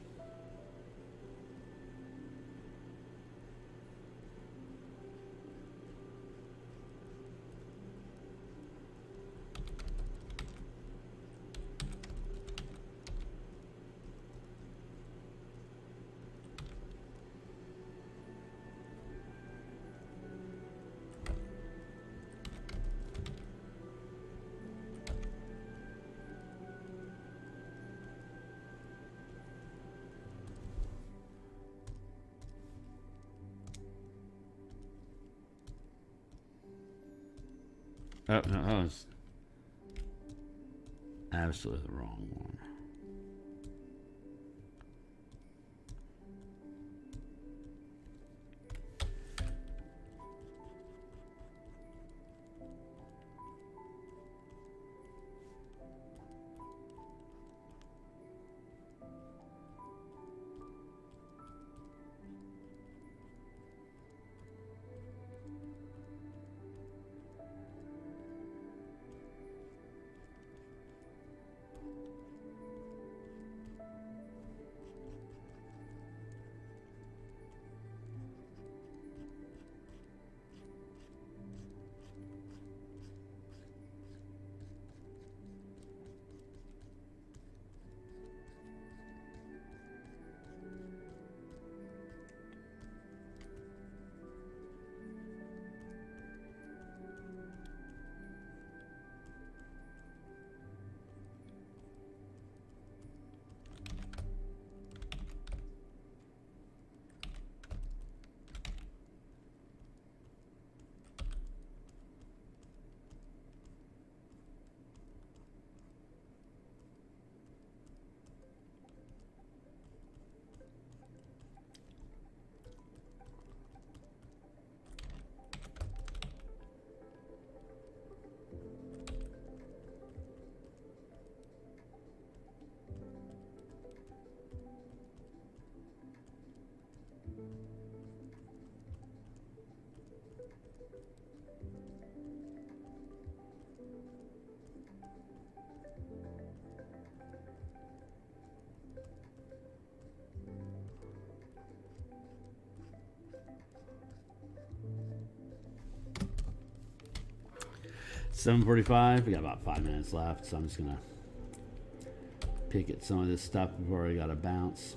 Oh, no, that was absolutely the wrong one. $7:45. We got about 5 minutes left, so I'm just gonna pick at some of this stuff before we gotta bounce.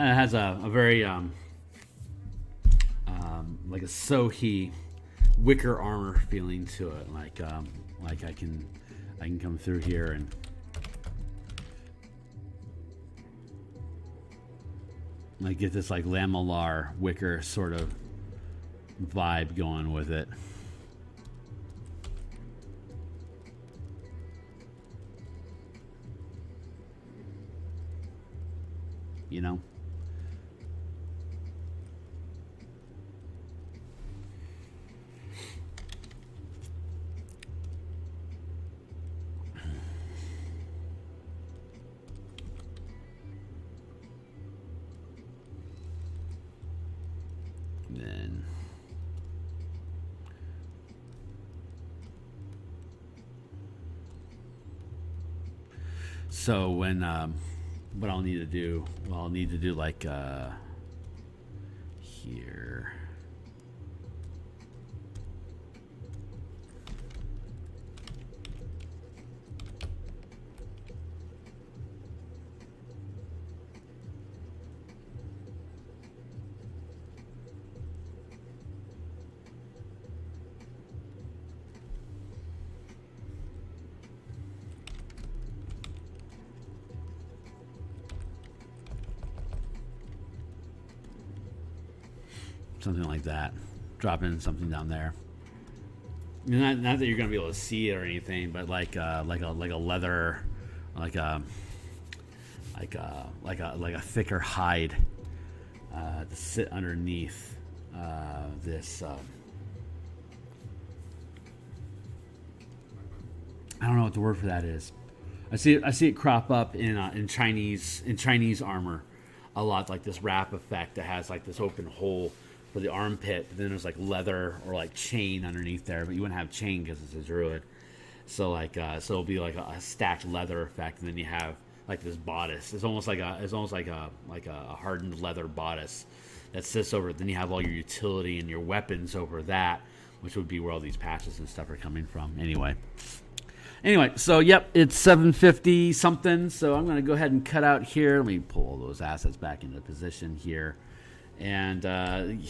Kind of has a very like a Sohi wicker armor feeling to it. Like I can come through here and like get this like lamellar wicker sort of vibe going with it. You know? Then so when what I'll need to do, well, I'll need to do like here. Something like that. Drop in something down there. Not that you're gonna be able to see it or anything, but like a leather, like a thicker hide to sit underneath this. I don't know what the word for that is. I see it crop up in Chinese armor a lot, like this wrap effect that has like this open hole for the armpit, but then there's like leather or like chain underneath there, but you wouldn't have chain because it's a druid. So like so it'll be like a stacked leather effect, and then you have like this bodice. It's almost like a hardened leather bodice that sits over it. Then you have all your utility and your weapons over that, which would be where all these patches and stuff are coming from. Anyway, so yep, it's 750 something. So I'm gonna go ahead and cut out here. Let me pull all those assets back into position here. And I'm going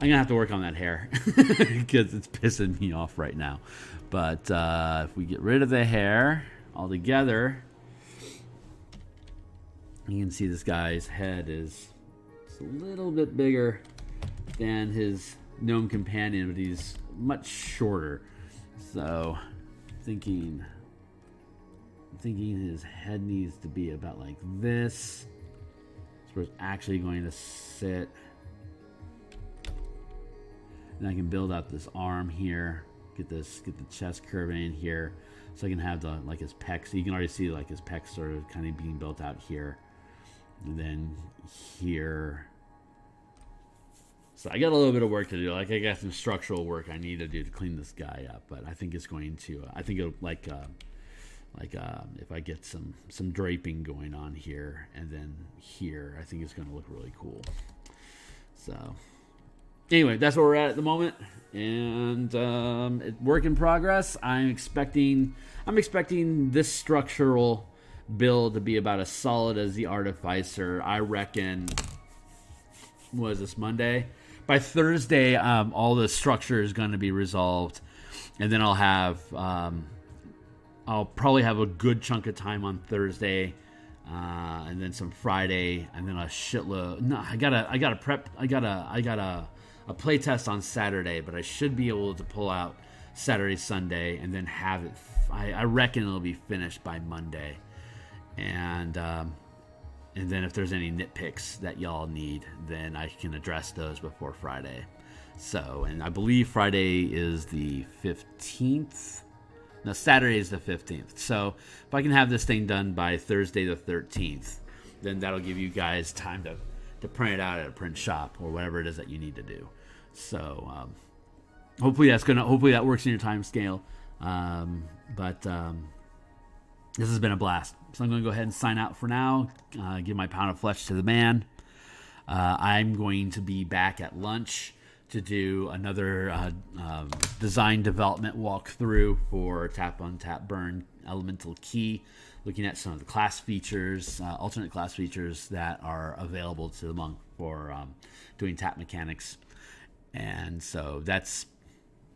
to have to work on that hair because it's pissing me off right now. But if we get rid of the hair altogether, you can see this guy's head is a little bit bigger than his gnome companion, but he's much shorter. So thinking his head needs to be about like this. Where it's actually going to sit, and I can build out this arm here, get the chest curving in here, so I can have the like his pecs. So you can already see like his pecs sort of kind of being built out here, and then here. So I got a little bit of work to do. Like I got some structural work I need to do to clean this guy up, but I think it's going to. I think it'll like if I get some draping going on here and then here, I think it's going to look really cool. So anyway, that's where we're at the moment, and work in progress. I'm expecting this structural build to be about as solid as the Artificer. I reckon, what is this, Monday? By Thursday, all the structure is going to be resolved, and then I'll probably have a good chunk of time on Thursday, and then some Friday, and then a shitload. No, I got a play test on Saturday, but I should be able to pull out Saturday, Sunday, and then have it. I reckon it'll be finished by Monday, and then if there's any nitpicks that y'all need, then I can address those before Friday. So, and I believe Friday is the 15th. No, Saturday is the 15th. So if I can have this thing done by Thursday the 13th, then that'll give you guys time to print it out at a print shop or whatever it is that you need to do. So hopefully that works in your time scale. But this has been a blast. So I'm going to go ahead and sign out for now. Give my pound of flesh to the man. I'm going to be back at lunch to do another design development walkthrough for Tap on Tap Burn elemental key, looking at some of the class features, alternate class features that are available to the monk for doing tap mechanics. And so that's,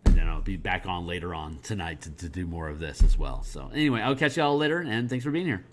and then I'll be back on later on tonight to do more of this as well. So anyway, I'll catch you all later, and thanks for being here.